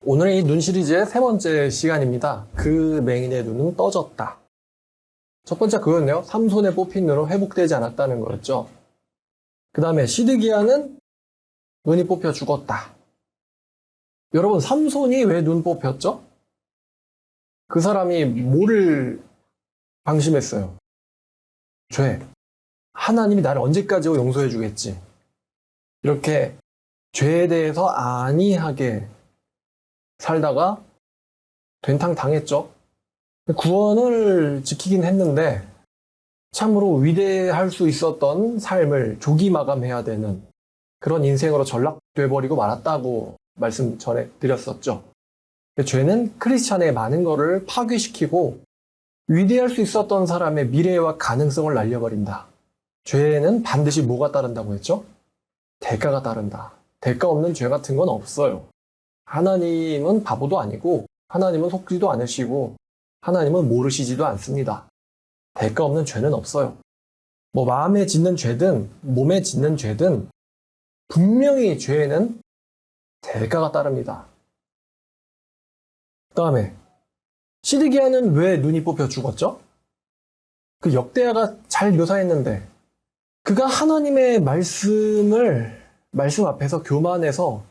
오늘은 이 눈 시리즈의 세 번째 시간입니다. 그 맹인의 눈은 떠졌다. 첫 번째 그거였네요. 삼손에 뽑힌 눈은 회복되지 않았다는 거였죠. 그 다음에 시드기야는 눈이 뽑혀 죽었다. 여러분, 삼손이 왜 눈 뽑혔죠? 그 사람이 뭐를 방심했어요? 죄. 하나님이 나를 언제까지 용서해 주겠지. 이렇게 죄에 대해서 안이하게 살다가 된탕 당했죠. 구원을 지키긴 했는데 참으로 위대할 수 있었던 삶을 조기 마감해야 되는 그런 인생으로 전락돼 버리고 말았다고 말씀 전에 드렸었죠. 죄는 크리스찬의 많은 것을 파괴시키고 위대할 수 있었던 사람의 미래와 가능성을 날려버린다. 죄에는 반드시 뭐가 따른다고 했죠? 대가가 따른다. 대가 없는 죄 같은 건 없어요. 하나님은 바보도 아니고 하나님은 속지도 않으시고 하나님은 모르시지도 않습니다. 대가 없는 죄는 없어요. 뭐 마음에 짓는 죄든 몸에 짓는 죄든 분명히 죄에는 대가가 따릅니다. 그 다음에 시드기야는 왜 눈이 뽑혀 죽었죠? 그 역대하가 잘 묘사했는데 그가 하나님의 말씀 앞에서 교만해서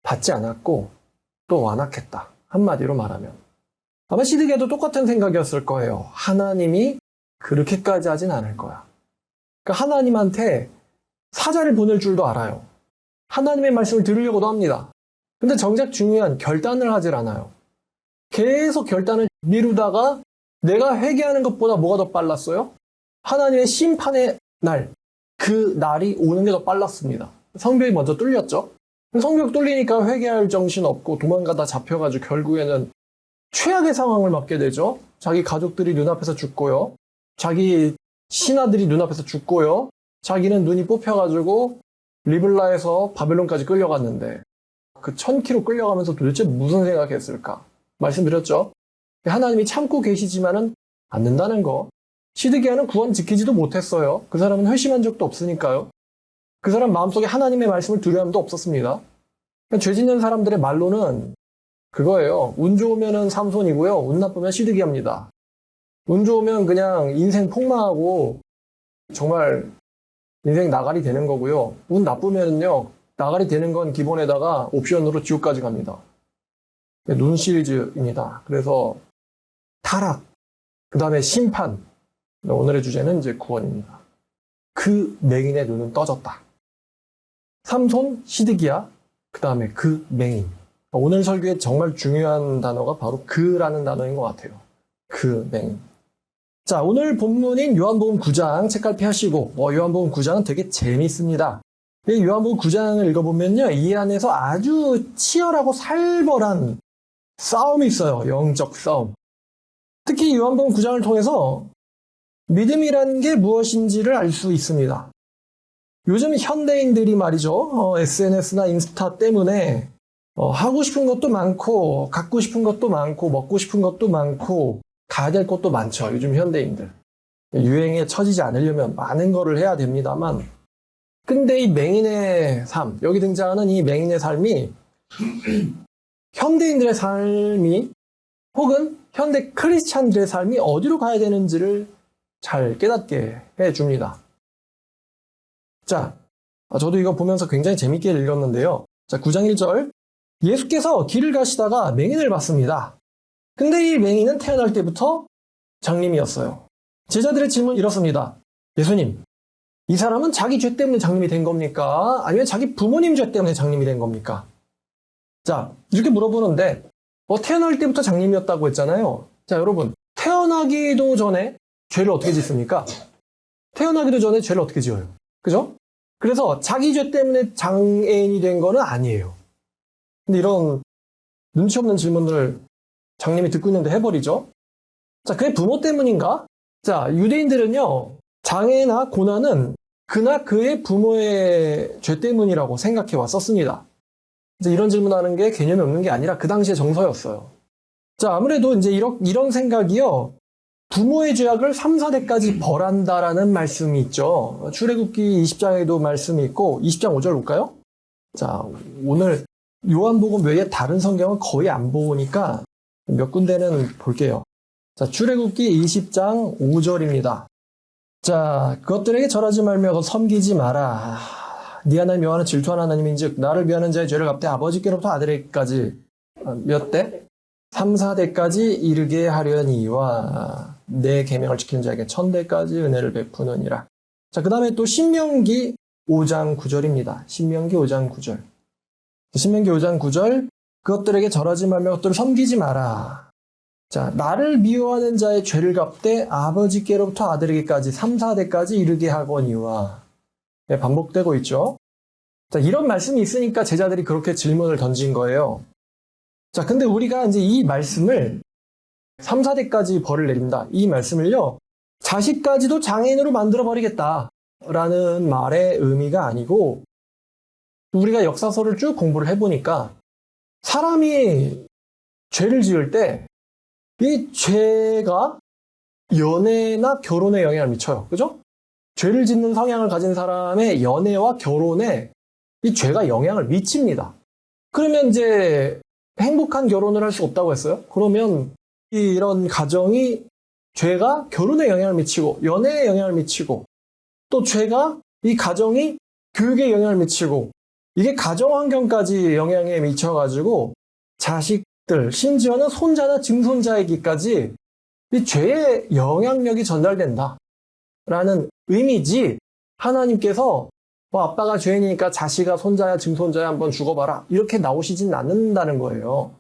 받지 않았고 또 완악했다. 한마디로 말하면 아마 시드기야도 똑같은 생각이었을 거예요. 하나님이 그렇게까지 하진 않을 거야. 그러니까 하나님한테 사자를 보낼 줄도 알아요. 하나님의 말씀을 들으려고도 합니다. 근데 정작 중요한 결단을 하질 않아요. 계속 결단을 미루다가 내가 회개하는 것보다 뭐가 더 빨랐어요? 하나님의 심판의 날, 그 날이 오는 게 더 빨랐습니다. 성벽이 먼저 뚫렸죠? 성벽 뚫리니까 회개할 정신 없고 도망가다 잡혀가지고 결국에는 최악의 상황을 맞게 되죠. 자기 가족들이 눈앞에서 죽고요. 자기 신하들이 눈앞에서 죽고요. 자기는 눈이 뽑혀가지고 리블라에서 바벨론까지 끌려갔는데 그 1000km 끌려가면서 도대체 무슨 생각했을까? 말씀드렸죠. 하나님이 참고 계시지만은 않는다는 거. 시드기야는 구원 지키지도 못했어요. 그 사람은 회심한 적도 없으니까요. 그 사람 마음속에 하나님의 말씀을 두려움도 없었습니다. 죄 짓는 사람들의 말로는 그거예요. 운 좋으면은 삼손이고요. 운 나쁘면 시드기야입니다. 운 좋으면 그냥 인생 폭망하고 정말 인생 나가리 되는 거고요. 운 나쁘면은요. 나가리 되는 건 기본에다가 옵션으로 지옥까지 갑니다. 눈 시리즈입니다. 그래서 타락, 그 다음에 심판. 오늘의 주제는 이제 구원입니다. 그 맹인의 눈은 떠졌다. 삼손, 시드기야, 그 다음에 그 맹인. 오늘 설교에 정말 중요한 단어가 바로 그라는 단어인 것 같아요. 그 맹인. 자, 오늘 본문인 요한복음 9장 책갈피 하시고 요한복음 9장은 되게 재밌습니다. 요한복음 9장을 읽어보면요. 이 안에서 아주 치열하고 살벌한 싸움이 있어요. 영적 싸움. 특히 요한복음 9장을 통해서 믿음이라는 게 무엇인지를 알 수 있습니다. 요즘 현대인들이 말이죠. SNS나 인스타 때문에 하고 싶은 것도 많고 갖고 싶은 것도 많고 먹고 싶은 것도 많고 가야 될 것도 많죠. 요즘 현대인들. 유행에 처지지 않으려면 많은 거를 해야 됩니다만 근데 이 맹인의 삶, 여기 등장하는 이 맹인의 삶이 현대인들의 삶이 혹은 현대 크리스찬들의 삶이 어디로 가야 되는지를 잘 깨닫게 해줍니다. 자, 저도 이거 보면서 굉장히 재밌게 읽었는데요. 자, 9장 1절. 예수께서 길을 가시다가 맹인을 봤습니다. 근데 이 맹인은 태어날 때부터 장님이었어요. 제자들의 질문은 이렇습니다. 예수님, 이 사람은 자기 죄 때문에 장님이 된 겁니까? 아니면 자기 부모님 죄 때문에 장님이 된 겁니까? 자, 이렇게 물어보는데 태어날 때부터 장님이었다고 했잖아요. 자, 여러분, 태어나기도 전에 죄를 어떻게 짓습니까? 태어나기도 전에 죄를 어떻게 지어요? 그죠? 그래서 자기 죄 때문에 장애인이 된 거는 아니에요. 근데 이런 눈치 없는 질문을 장님이 듣고 있는데 해버리죠. 자, 그의 부모 때문인가? 자, 유대인들은요, 장애나 고난은 그나 그의 부모의 죄 때문이라고 생각해 왔었습니다. 이런 질문하는 게 개념이 없는 게 아니라 그 당시의 정서였어요. 자, 아무래도 이제 이런 생각이요. 부모의 죄악을 3, 4대까지 벌한다라는 말씀이 있죠. 출애굽기 20장에도 말씀이 있고 20장 5절 볼까요? 자, 오늘 요한복음 외에 다른 성경은 거의 안 보니까 몇 군데는 볼게요. 자, 출애굽기 20장 5절입니다. 자, 그것들에게 절하지 말며 섬기지 마라. 네 하나님 여호와는 질투하는 하나님인즉 나를 위하는 자의 죄를 갚되 아버지께로부터 아들에게까지 몇 대? 3, 4대까지 이르게 하려니와 내 계명을 지키는 자에게 1000대까지 은혜를 베푸느니라. 자, 그 다음에 또 신명기 5장 9절입니다. 신명기 5장 9절. 신명기 5장 9절. 그것들에게 절하지 말며 그것들을 섬기지 마라. 자, 나를 미워하는 자의 죄를 갚되 아버지께로부터 아들에게까지 3, 4대까지 이르게 하거니와. 네, 반복되고 있죠. 자, 이런 말씀이 있으니까 제자들이 그렇게 질문을 던진 거예요. 자, 근데 우리가 이제 이 말씀을 3, 4대까지 벌을 내린다. 이 말씀을요, 자식까지도 장애인으로 만들어버리겠다라는 말의 의미가 아니고, 우리가 역사서를 쭉 공부를 해보니까, 사람이 죄를 지을 때, 이 죄가 연애나 결혼에 영향을 미쳐요. 그죠? 죄를 짓는 성향을 가진 사람의 연애와 결혼에 이 죄가 영향을 미칩니다. 그러면 이제 행복한 결혼을 할 수 없다고 했어요. 그러면 이런 가정이 죄가 결혼에 영향을 미치고 연애에 영향을 미치고 또 죄가 이 가정이 교육에 영향을 미치고 이게 가정 환경까지 영향에 미쳐가지고 자식들 심지어는 손자나 증손자에게까지 이 죄의 영향력이 전달된다 라는 의미지 하나님께서 아빠가 죄인이니까 자식아 손자야 증손자야 한번 죽어봐라 이렇게 나오시진 않는다는 거예요.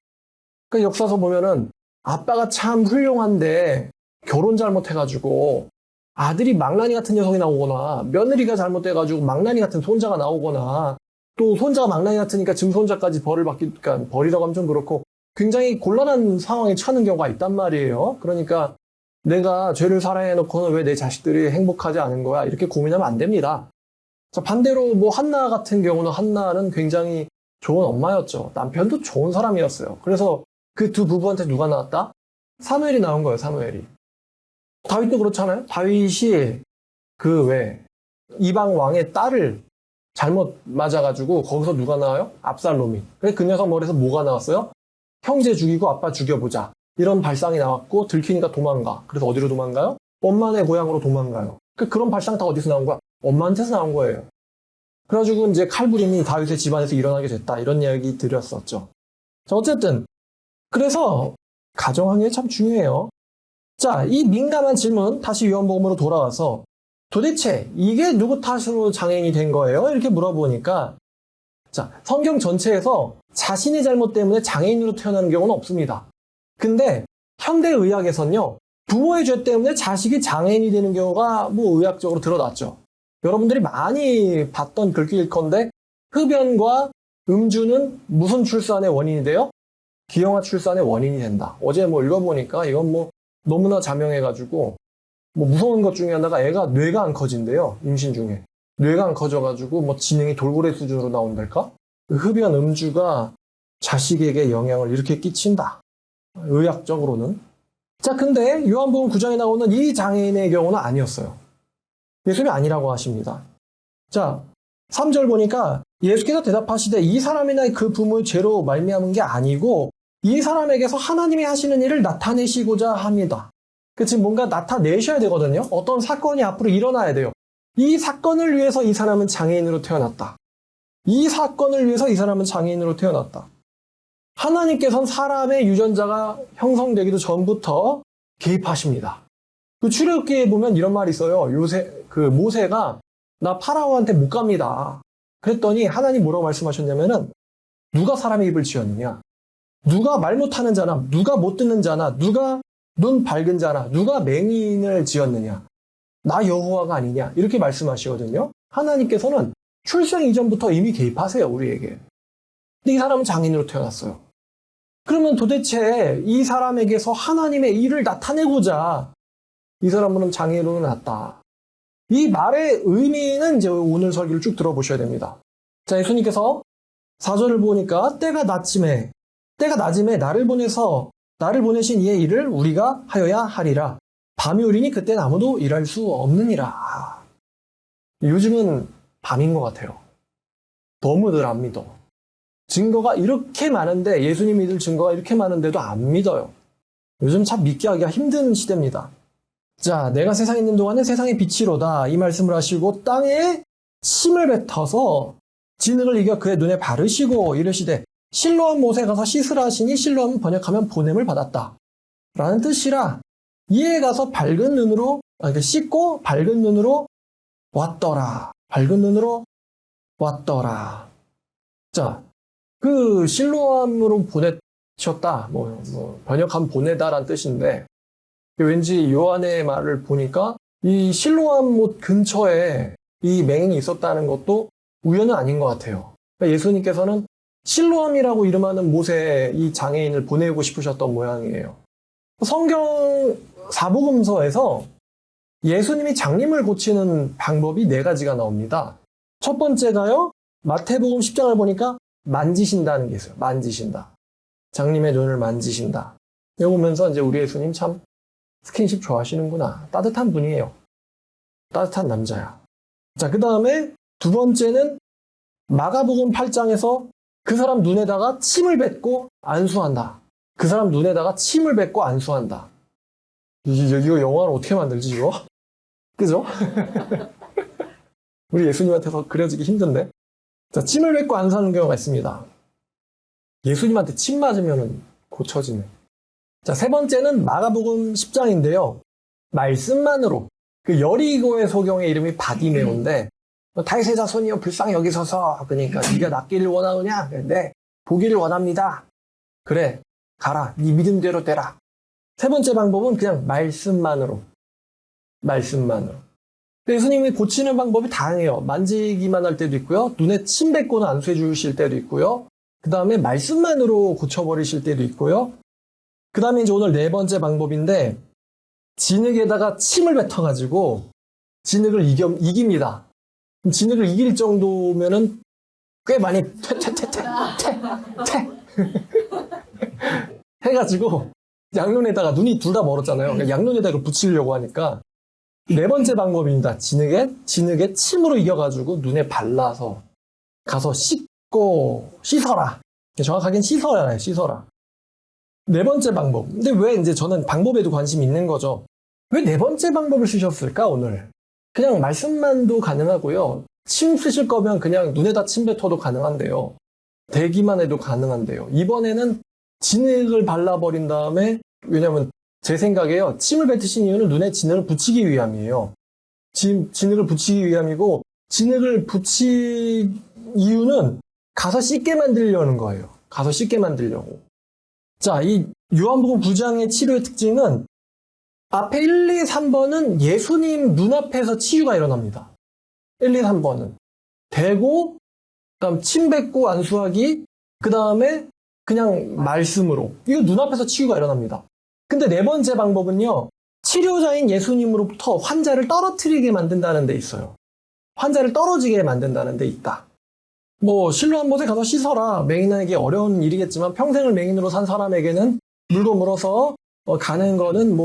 그러니까 역사서 보면은 아빠가 참 훌륭한데 결혼 잘못해가지고 아들이 망나니 같은 녀석이 나오거나 며느리가 잘못돼가지고 망나니 같은 손자가 나오거나 또 손자가 망나니 같으니까 증손자까지 벌을 받기, 그러니까 벌이라고 하면 좀 그렇고 굉장히 곤란한 상황에 처하는 경우가 있단 말이에요. 그러니까 내가 죄를 사랑해놓고는 왜 내 자식들이 행복하지 않은 거야? 이렇게 고민하면 안 됩니다. 자, 반대로 뭐 한나 같은 경우는 한나는 굉장히 좋은 엄마였죠. 남편도 좋은 사람이었어요. 그래서 그 두 부부한테 누가 나왔다? 사무엘이 나온 거예요, 사무엘이. 다윗도 그렇잖아요. 다윗이 그 왜 이방 왕의 딸을 잘못 맞아가지고 거기서 누가 나와요? 압살롬이. 그래서 그 녀석 머리에서 뭐가 나왔어요? 형제 죽이고 아빠 죽여보자. 이런 발상이 나왔고 들키니까 도망가. 그래서 어디로 도망가요? 엄마네 고향으로 도망가요. 그런 발상 다 어디서 나온 거야? 엄마한테서 나온 거예요. 그래가지고 이제 칼부림이 다윗의 집안에서 일어나게 됐다. 이런 이야기 드렸었죠. 자, 어쨌든 그래서 가정 환경이 참 중요해요. 자, 이 민감한 질문 다시 요한복음으로 돌아와서 도대체 이게 누구 탓으로 장애인이 된 거예요? 이렇게 물어보니까 자, 성경 전체에서 자신의 잘못 때문에 장애인으로 태어나는 경우는 없습니다. 근데 현대의학에서는요, 부모의 죄 때문에 자식이 장애인이 되는 경우가 뭐 의학적으로 드러났죠. 여러분들이 많이 봤던 글귀일 건데 흡연과 음주는 무슨 출산의 원인이 돼요? 기형아 출산의 원인이 된다. 어제 뭐 읽어보니까 이건 뭐 너무나 자명해가지고 뭐 무서운 것 중에 하나가 애가 뇌가 안 커진대요. 임신 중에. 뇌가 안 커져가지고 뭐 지능이 돌고래 수준으로 나온달까? 흡연, 음주가 자식에게 영향을 이렇게 끼친다. 의학적으로는. 자, 근데 요한복음 9장에 나오는 이 장애인의 경우는 아니었어요. 예수님이 아니라고 하십니다. 자, 3절 보니까 예수께서 대답하시되 이 사람이나 그 부모의 죄로 말미암은 게 아니고 이 사람에게서 하나님이 하시는 일을 나타내시고자 합니다. 지금 뭔가 나타내셔야 되거든요. 어떤 사건이 앞으로 일어나야 돼요. 이 사건을 위해서 이 사람은 장애인으로 태어났다. 이 사건을 위해서 이 사람은 장애인으로 태어났다. 하나님께서는 사람의 유전자가 형성되기도 전부터 개입하십니다. 그 출애굽기에 보면 이런 말이 있어요. 모세가 나 파라오한테 못 갑니다. 그랬더니 하나님 뭐라고 말씀하셨냐면은 누가 사람의 입을 지었느냐? 누가 말 못하는 자나, 누가 못 듣는 자나, 누가 눈 밝은 자나, 누가 맹인을 지었느냐? 나 여호와가 아니냐? 이렇게 말씀하시거든요. 하나님께서는 출생 이전부터 이미 개입하세요, 우리에게. 근데 이 사람은 장인으로 태어났어요. 그러면 도대체 이 사람에게서 하나님의 일을 나타내고자 이 사람은 장애인으로 났다. 이 말의 의미는 이제 오늘 설교를 쭉 들어보셔야 됩니다. 자, 예수님께서 4절을 보니까 때가 낮음에 나를 보내신 이의 일을 우리가 하여야 하리라. 밤이 오리니 그때는 아무도 일할 수 없느니라. 요즘은 밤인 것 같아요. 너무들 안 믿어. 증거가 이렇게 많은데, 예수님 믿을 증거가 이렇게 많은데도 안 믿어요. 요즘 참 믿게 하기가 힘든 시대입니다. 자, 내가 세상에 있는 동안은 세상의 빛이로다. 이 말씀을 하시고 땅에 침을 뱉어서 진흙을 이겨 그의 눈에 바르시고 이르시되 실로암 못에 가서 씻으라 하시니 실로암은 번역하면 보냄을 받았다. 라는 뜻이라 이에 가서 밝은 눈으로 씻고 밝은 눈으로 왔더라. 밝은 눈으로 왔더라. 자, 그 실로암으로 보내셨다. 번역하면 보내다라는 뜻인데 왠지 요한의 말을 보니까 이 실로암 못 근처에 이 맹인이 있었다는 것도 우연은 아닌 것 같아요. 그러니까 예수님께서는 실로암이라고 이름하는 못에 이 장애인을 보내고 싶으셨던 모양이에요. 성경 사복음서에서 예수님이 장님을 고치는 방법이 4가지가 나옵니다. 첫 번째가요, 마태복음 10장을 보니까 만지신다는 게 있어요. 만지신다. 장님의 눈을 만지신다. 이거 보면서 이제 우리 예수님 참 스킨십 좋아하시는구나. 따뜻한 분이에요. 따뜻한 남자야. 자, 그 다음에 두 번째는 마가복음 8장에서 그 사람 눈에다가 침을 뱉고 안수한다. 그 사람 눈에다가 침을 뱉고 안수한다. 이거 영화를 어떻게 만들지, 이거? 그죠? 우리 예수님한테서 그려지기 힘든데? 자, 침을 뱉고 안수하는 경우가 있습니다. 예수님한테 침 맞으면 고쳐지네. 자, 세 번째는 마가복음 10장인데요. 말씀만으로. 그 여리고의 소경의 이름이 바디메오인데, 다윗의 자손이여 불쌍히 여기소서. 그러니까 네가 낫기를 원하느냐? 네, 보기를 원합니다. 그래, 가라. 네 믿음대로 되라. 세 번째 방법은 그냥 말씀만으로. 말씀만으로. 예수님이 고치는 방법이 다양해요. 만지기만 할 때도 있고요. 눈에 침 뱉고는 안수해 주실 때도 있고요. 그 다음에 말씀만으로 고쳐버리실 때도 있고요. 그 다음에 이제 오늘 4번째 방법인데, 진흙에다가 침을 뱉어가지고 진흙을 이깁니다. 진흙을 이길 정도면은 꽤 많이 해가지고 양눈에다가, 눈이 둘 다 멀었잖아요. 그러니까 양눈에다가 붙이려고 하니까 4번째 방법입니다. 진흙에 침으로 이겨가지고 눈에 발라서 가서 씻고 씻어라. 정확하게는 씻어야 해. 씻어라. 4번째 방법. 근데 왜 이제 저는 방법에도 관심이 있는 거죠. 왜 4번째 방법을 쓰셨을까, 오늘? 그냥 말씀만도 가능하고요. 침 쓰실 거면 그냥 눈에다 침 뱉어도 가능한데요. 대기만 해도 가능한데요. 이번에는 진흙을 발라버린 다음에, 왜냐면 제 생각에요. 침을 뱉으신 이유는 눈에 진흙을 붙이기 위함이에요. 진흙을 붙이기 위함이고, 진흙을 붙인 이유는 가서 씻게 만들려는 거예요. 가서 씻게 만들려고. 자, 이 요한복음 9장의 치료의 특징은 앞에 1, 2, 3번은 예수님 눈앞에서 치유가 일어납니다. 1, 2, 3번은. 대고, 그 다음 침 뱉고 안수하기, 그 다음에 그냥 말씀으로. 이거 눈앞에서 치유가 일어납니다. 근데 4번째 방법은요, 치료자인 예수님으로부터 환자를 떨어뜨리게 만든다는 데 있어요. 환자를 떨어지게 만든다는 데 있다. 실로암 못에 가서 씻어라. 맹인에게 어려운 일이겠지만 평생을 맹인으로 산 사람에게는 물고 물어서 가는 거는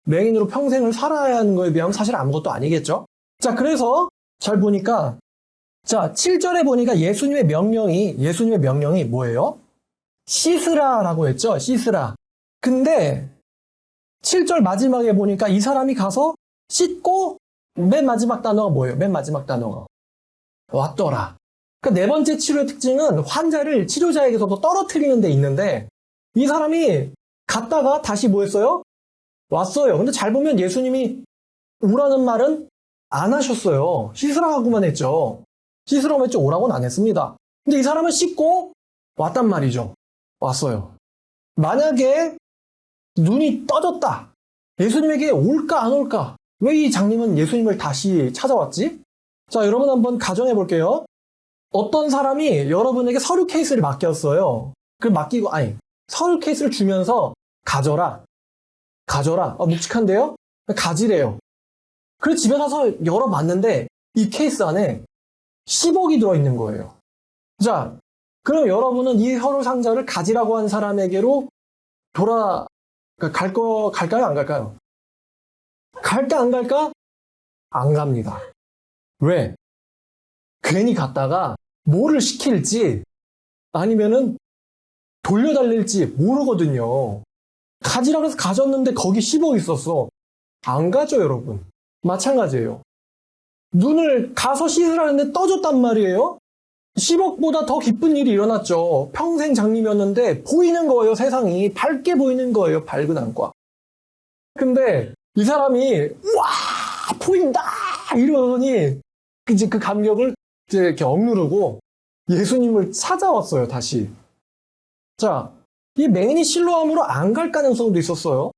맹인으로 평생을 살아야 하는 거에 비하면 사실 아무것도 아니겠죠? 자, 그래서 잘 보니까, 자, 7절에 보니까 예수님의 명령이 뭐예요? 씻으라라고 했죠? 씻으라. 근데 7절 마지막에 보니까 이 사람이 가서 씻고 맨 마지막 단어가 뭐예요? 맨 마지막 단어가 왔더라. 그러니까 4번째 치료의 특징은 환자를 치료자에게서도 떨어뜨리는 데 있는데, 이 사람이 갔다가 다시 뭐 했어요? 왔어요. 근데 잘 보면 예수님이 오라는 말은 안 하셨어요. 씻으라고만 했죠. 씻으라고 했죠. 오라고는 안 했습니다. 근데 이 사람은 씻고 왔단 말이죠. 왔어요. 만약에 눈이 떠졌다. 예수님에게 올까 안 올까? 왜 이 장님은 예수님을 다시 찾아왔지? 자, 여러분 한번 가정해 볼게요. 어떤 사람이 여러분에게 서류 케이스를 맡겼어요. 서류 케이스를 주면서 가져라. 묵직한데요? 가지래요. 그래서 집에 가서 열어봤는데 이 케이스 안에 10억이 들어있는 거예요. 자, 그럼 여러분은 이 서류 상자를 가지라고 한 사람에게로 갈까요? 안 갈까요? 갈까 안 갈까? 안 갑니다. 왜? 괜히 갔다가 뭐를 시킬지 아니면은 돌려달릴지 모르거든요. 가지라 그래서 가졌는데 거기 10억 있었어. 안 가죠, 여러분. 마찬가지예요. 눈을 가서 씻으라는데 떠줬단 말이에요. 10억보다 더 기쁜 일이 일어났죠. 평생 장님이었는데 보이는 거예요, 세상이. 밝게 보이는 거예요, 밝은 안과. 근데 이 사람이 와 보인다 이러더니 이제 그 감격을 이제 이렇게 억누르고 예수님을 찾아왔어요, 다시. 자, 이 맹인이 실로암으로 안 갈 가능성도 있었어요.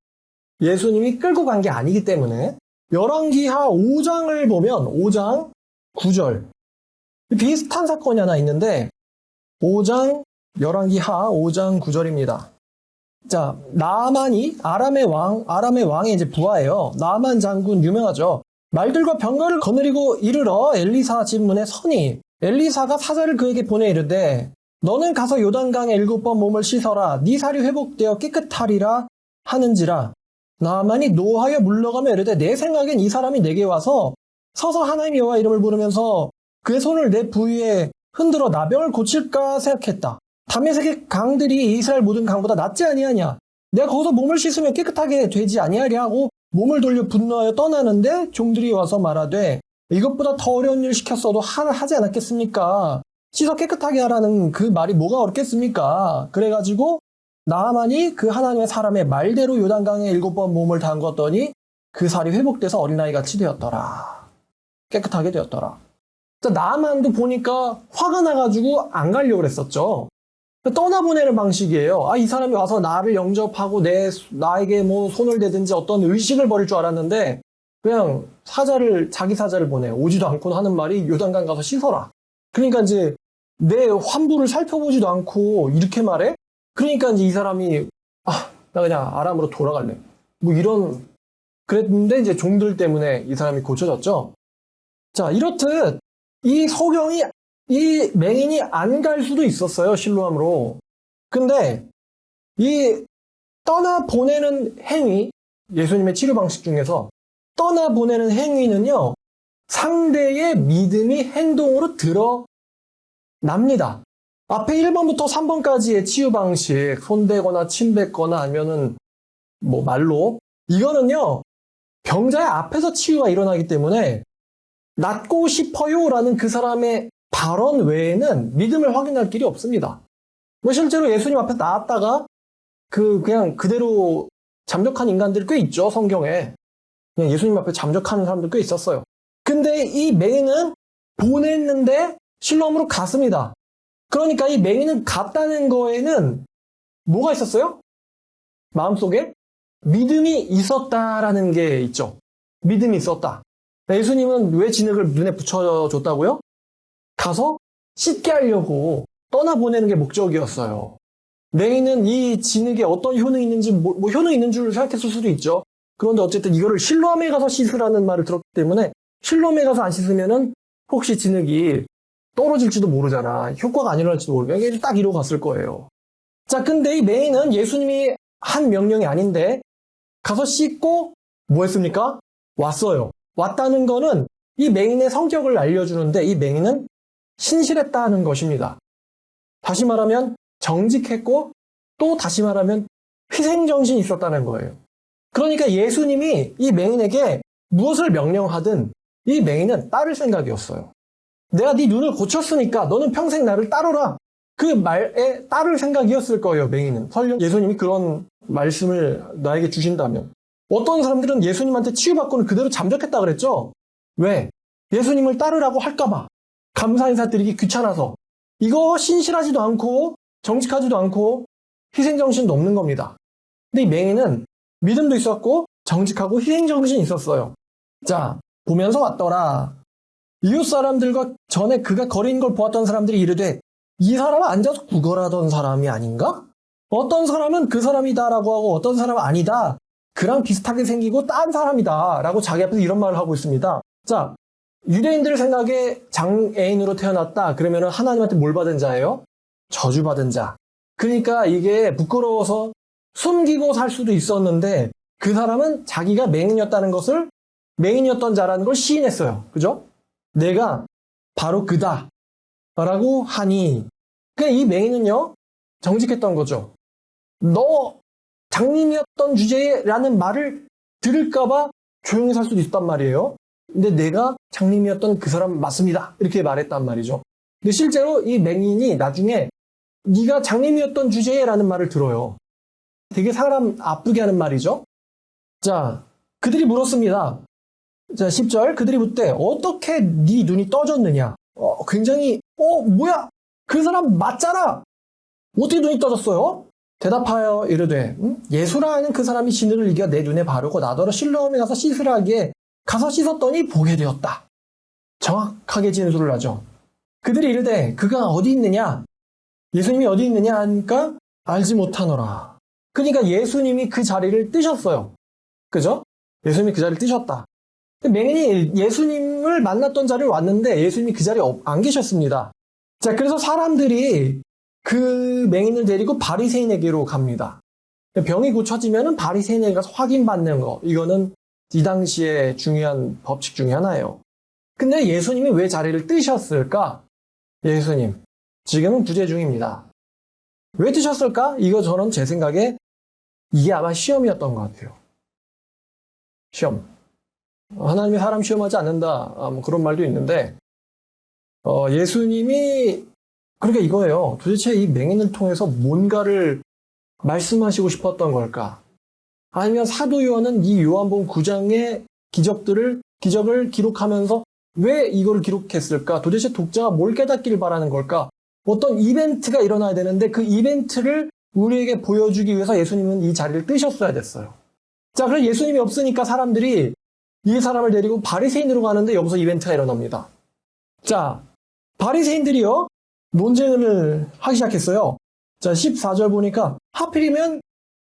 예수님이 끌고 간 게 아니기 때문에. 열왕기하 5장을 보면 5장 9절 비슷한 사건이 하나 있는데 5장 열왕기하 5장 9절입니다. 자, 나아만이 아람의 왕의 이제 부하예요. 나아만 장군 유명하죠. 말들과 병거를 거느리고 이르러 엘리사 집 문에 서니 엘리사가 사자를 그에게 보내 이르되 너는 가서 요단강에 7번 몸을 씻어라. 네 살이 회복되어 깨끗하리라 하는지라. 나아만이 노하여 물러가며 이르되 내 생각엔 이 사람이 내게 와서 서서 하나님 여호와 이름을 부르면서 그의 손을 내 부위에 흔들어 나병을 고칠까 생각했다. 다메섹의 강들이 이스라엘 모든 강보다 낫지 아니하냐. 내가 거기서 몸을 씻으면 깨끗하게 되지 아니하리 하고 몸을 돌려 분노하여 떠나는데 종들이 와서 말하되 이것보다 더 어려운 일 시켰어도 하지 않았겠습니까? 씻어 깨끗하게 하라는 그 말이 뭐가 어렵겠습니까? 그래가지고 나아만이 그 하나님의 사람의 말대로 요단강에 7번 몸을 담궜더니 그 살이 회복돼서 어린아이같이 되었더라. 깨끗하게 되었더라. 나아만도 보니까 화가 나가지고 안 가려고 그랬었죠. 떠나보내는 방식이에요. 이 사람이 와서 나를 영접하고 나에게 뭐 손을 대든지 어떤 의식을 벌일 줄 알았는데 그냥 자기 사자를 보내. 오지도 않고 하는 말이 요단강 가서 씻어라. 그러니까 이제 내 환부를 살펴보지도 않고 이렇게 말해? 그러니까 이제 이 사람이 나 그냥 아람으로 돌아갈래. 뭐 이런 그랬는데 이제 종들 때문에 이 사람이 고쳐졌죠. 자, 이렇듯 이 맹인이 안 갈 수도 있었어요, 실로암으로. 근데 이 떠나보내는 행위, 예수님의 치료 방식 중에서 떠나보내는 행위는요, 상대의 믿음이 행동으로 드러납니다. 앞에 1번부터 3번까지의 치유 방식, 손대거나 침뱉거나 아니면은 뭐 말로, 이거는요, 병자의 앞에서 치유가 일어나기 때문에 낫고 싶어요 라는 그 사람의 발언 외에는 믿음을 확인할 길이 없습니다. 뭐 실제로 예수님 앞에 나왔다가 그냥 그대로 잠적한 인간들이 꽤 있죠, 성경에. 그냥 예수님 앞에 잠적하는 사람들 꽤 있었어요. 근데 이 맹인은 보냈는데 실로암으로 갔습니다. 그러니까 이 맹인은 갔다는 거에는 뭐가 있었어요? 마음속에 믿음이 있었다라는 게 있죠. 믿음이 있었다. 예수님은 왜 진흙을 눈에 붙여줬다고요? 가서 씻게 하려고 떠나보내는 게 목적이었어요. 맹인은 이 진흙에 어떤 효능이 있는지 뭐 효능이 있는 줄 생각했을 수도 있죠. 그런데 어쨌든 이거를 실로암에 가서 씻으라는 말을 들었기 때문에 실로암에 가서 안 씻으면은 혹시 진흙이 떨어질지도 모르잖아. 효과가 안 일어날지도 모르고 이게 딱 이러고 갔을 거예요. 자, 근데 이 맹인은 예수님이 한 명령이 아닌데 가서 씻고 뭐 했습니까? 왔어요. 왔다는 거는 이 맹인의 성격을 알려주는데 이 맹인은 신실했다는 것입니다. 다시 말하면 정직했고 또 다시 말하면 희생정신이 있었다는 거예요. 그러니까 예수님이 이 맹인에게 무엇을 명령하든 이 맹인은 따를 생각이었어요. 내가 네 눈을 고쳤으니까 너는 평생 나를 따르라. 그 말에 따를 생각이었을 거예요, 맹인은. 설령 예수님이 그런 말씀을 나에게 주신다면. 어떤 사람들은 예수님한테 치유받고는 그대로 잠적했다 그랬죠? 왜? 예수님을 따르라고 할까봐. 감사 인사 드리기 귀찮아서. 이거 신실하지도 않고 정직하지도 않고 희생정신도 없는 겁니다. 근데 이 맹인은 믿음도 있었고 정직하고 희생정신이 있었어요. 자, 보면서 왔더라. 이웃 사람들과 전에 그가 거리는 걸 보았던 사람들이 이르되 이 사람은 앉아서 구걸하던 사람이 아닌가? 어떤 사람은 그 사람이다라고 하고 어떤 사람은 아니다. 그랑 비슷하게 생기고 딴 사람이다 라고 자기 앞에서 이런 말을 하고 있습니다. 자, 유대인들 생각에 장애인으로 태어났다 그러면 하나님한테 뭘 받은 자예요? 저주받은 자. 그러니까 이게 부끄러워서 숨기고 살 수도 있었는데 그 사람은 자기가 맹인이었던 자라는 걸 시인했어요. 그죠? 내가 바로 그다 라고 하니 이 맹인은요, 정직했던 거죠. 너 장님이었던 주제라는 말을 들을까봐 조용히 살 수도 있단 말이에요. 근데 내가 장님이었던 그 사람 맞습니다. 이렇게 말했단 말이죠. 근데 실제로 이 맹인이 나중에 네가 장님이었던 주제라는 말을 들어요. 되게 사람 아프게 하는 말이죠. 자, 그들이 물었습니다. 자, 10절 그들이 묻되 어떻게 네 눈이 떠졌느냐. 굉장히 뭐야? 그 사람 맞잖아. 어떻게 눈이 떠졌어요? 대답하여 이르되 예수라는 그 사람이 진흙을 이겨 내 눈에 바르고 나더러 실로암에 가서 씻으라 하기에 가서 씻었더니 보게 되었다. 정확하게 진술을 하죠. 그들이 이르되 그가 어디 있느냐? 예수님이 어디 있느냐 하니까 알지 못하노라. 그러니까 예수님이 그 자리를 뜨셨어요. 그죠? 예수님이 그 자리를 뜨셨다. 맹인이 예수님을 만났던 자리에 왔는데 예수님이 그 자리에 안 계셨습니다. 자, 그래서 사람들이 그 맹인을 데리고 바리새인에게로 갑니다. 병이 고쳐지면은 바리새인에게 가서 확인받는 거. 이거는 이 당시에 중요한 법칙 중에 하나예요. 근데 예수님이 왜 자리를 뜨셨을까? 예수님, 지금은 부재 중입니다. 왜 뜨셨을까? 이거 저는 제 생각에 이게 아마 시험이었던 것 같아요. 시험. 하나님이 사람 시험하지 않는다. 뭐 그런 말도 있는데, 예수님이, 그러니까 이거예요. 도대체 이 맹인을 통해서 뭔가를 말씀하시고 싶었던 걸까? 아니면 사도 요한은 이 요한복음 9장의 기적을 기록하면서 왜 이걸 기록했을까? 도대체 독자가 뭘 깨닫기를 바라는 걸까? 어떤 이벤트가 일어나야 되는데 그 이벤트를 우리에게 보여주기 위해서 예수님은 이 자리를 뜨셨어야 됐어요. 자, 그래서 예수님이 없으니까 사람들이 이 사람을 데리고 바리새인으로 가는데 여기서 이벤트가 일어납니다. 자, 바리새인들이요, 논쟁을 하기 시작했어요. 자, 14절 보니까 하필이면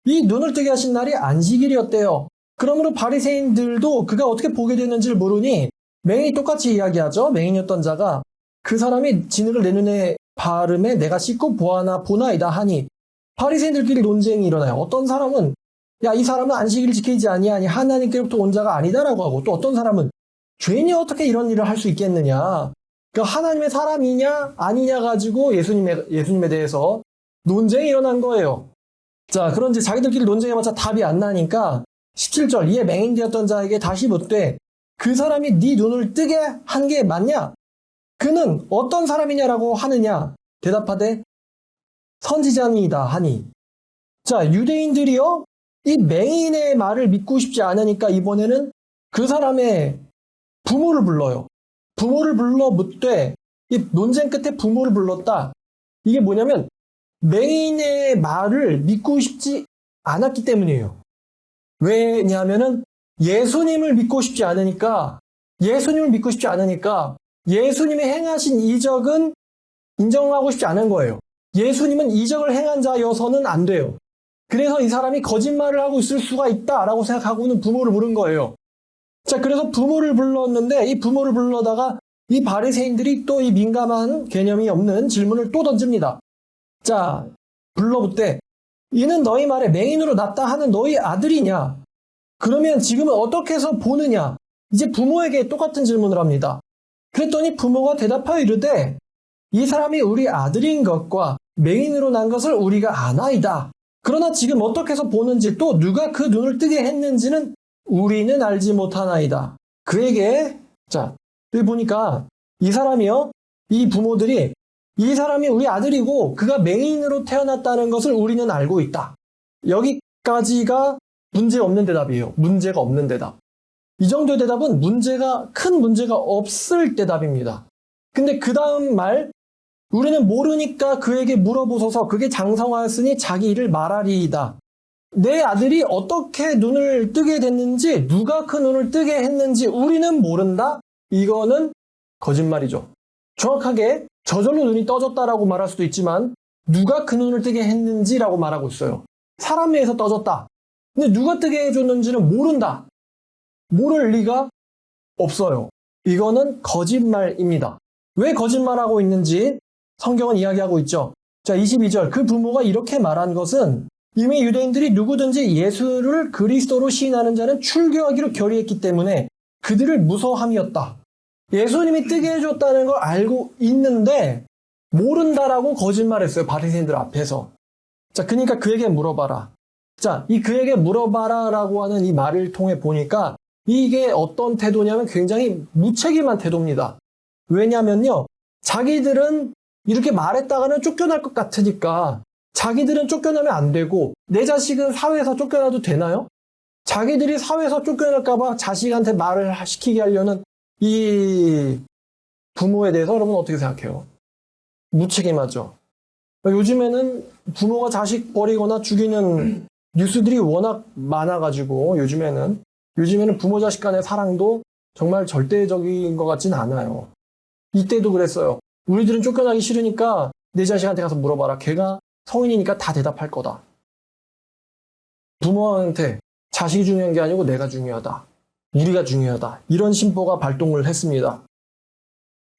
이 눈을 뜨게 하신 날이 안식일이었대요. 그러므로 바리새인들도 그가 어떻게 보게 됐는지를 모르니 맹인이 똑같이 이야기하죠. 맹인이었던 자가 그 사람이 진흙을 내 눈에 바르매 내가 씻고 보나이다 하니 바리새인들끼리 논쟁이 일어나요. 어떤 사람은 야, 이 사람은 안식일을 지키지 아니하니 하나님께로부터 온 자가 아니다라고 하고, 또 어떤 사람은 죄인이 어떻게 이런 일을 할 수 있겠느냐. 그러니까 하나님의 사람이냐 아니냐 가지고 예수님에 대해서 논쟁이 일어난 거예요. 자, 그런데 자기들끼리 논쟁해봤자 답이 안 나니까 17절 이에 맹인되었던 자에게 다시 묻되 그 사람이 네 눈을 뜨게 한 게 맞냐? 그는 어떤 사람이냐라고 하느냐? 대답하되 선지자니이다 하니. 자, 유대인들이요, 이 맹인의 말을 믿고 싶지 않으니까 이번에는 그 사람의 부모를 불러요. 부모를 불러 묻되, 이 논쟁 끝에 부모를 불렀다. 이게 뭐냐면 맹인의 말을 믿고 싶지 않았기 때문이에요. 왜냐하면은 예수님을 믿고 싶지 않으니까 예수님이 행하신 이적은 인정하고 싶지 않은 거예요. 예수님은 이적을 행한 자여서는 안 돼요. 그래서 이 사람이 거짓말을 하고 있을 수가 있다라고 생각하고는 부모를 부른 거예요. 자, 그래서 부모를 불렀는데 이 부모를 불러다가 이 바리새인들이 또 이 민감한 개념이 없는 질문을 또 던집니다. 자, 불러붙되 이는 너희 말에 맹인으로 났다 하는 너희 아들이냐? 그러면 지금은 어떻게 해서 보느냐? 이제 부모에게 똑같은 질문을 합니다. 그랬더니 부모가 대답하여 이르되 이 사람이 우리 아들인 것과 맹인으로 난 것을 우리가 아나이다. 그러나 지금 어떻게 해서 보는지 또 누가 그 눈을 뜨게 했는지는 우리는 알지 못하나이다. 그에게, 자, 여기 보니까 이 사람이요, 이 부모들이 이 사람이 우리 아들이고 그가 맹인으로 태어났다는 것을 우리는 알고 있다. 여기까지가 문제 없는 대답이에요. 문제가 없는 대답. 이 정도의 대답은 큰 문제가 없을 대답입니다. 근데 그 다음 말, 우리는 모르니까 그에게 물어보소서. 그게 장성하였으니 자기 일을 말하리이다. 내 아들이 어떻게 눈을 뜨게 됐는지, 누가 그 눈을 뜨게 했는지 우리는 모른다? 이거는 거짓말이죠. 정확하게 저절로 눈이 떠졌다라고 말할 수도 있지만 누가 그 눈을 뜨게 했는지라고 말하고 있어요. 사람에 의해서 떠졌다. 근데 누가 뜨게 해줬는지는 모른다. 모를 리가 없어요. 이거는 거짓말입니다. 왜 거짓말하고 있는지 성경은 이야기하고 있죠. 자, 22절. 그 부모가 이렇게 말한 것은 이미 유대인들이 누구든지 예수를 그리스도로 시인하는 자는 출교하기로 결의했기 때문에 그들을 무서워함이었다. 예수님이 뜨게 해줬다는 걸 알고 있는데 모른다라고 거짓말했어요. 바리새인들 앞에서. 자, 그러니까 그에게 물어봐라. 자, 이 그에게 물어봐라라고 하는 이 말을 통해 보니까 이게 어떤 태도냐면 굉장히 무책임한 태도입니다. 왜냐면요, 자기들은 이렇게 말했다가는 쫓겨날 것 같으니까 자기들은 쫓겨나면 안 되고 내 자식은 사회에서 쫓겨나도 되나요? 자기들이 사회에서 쫓겨날까봐 자식한테 말을 시키게 하려는 이 부모에 대해서 여러분 어떻게 생각해요? 무책임하죠. 요즘에는 부모가 자식 버리거나 죽이는 뉴스들이 워낙 많아가지고 요즘에는 부모 자식 간의 사랑도 정말 절대적인 것 같진 않아요. 이때도 그랬어요. 우리들은 쫓겨나기 싫으니까 내 자식한테 가서 물어봐라. 걔가 성인이니까 다 대답할 거다. 부모한테 자식이 중요한 게 아니고 내가 중요하다. 우리가 중요하다. 이런 심보가 발동을 했습니다.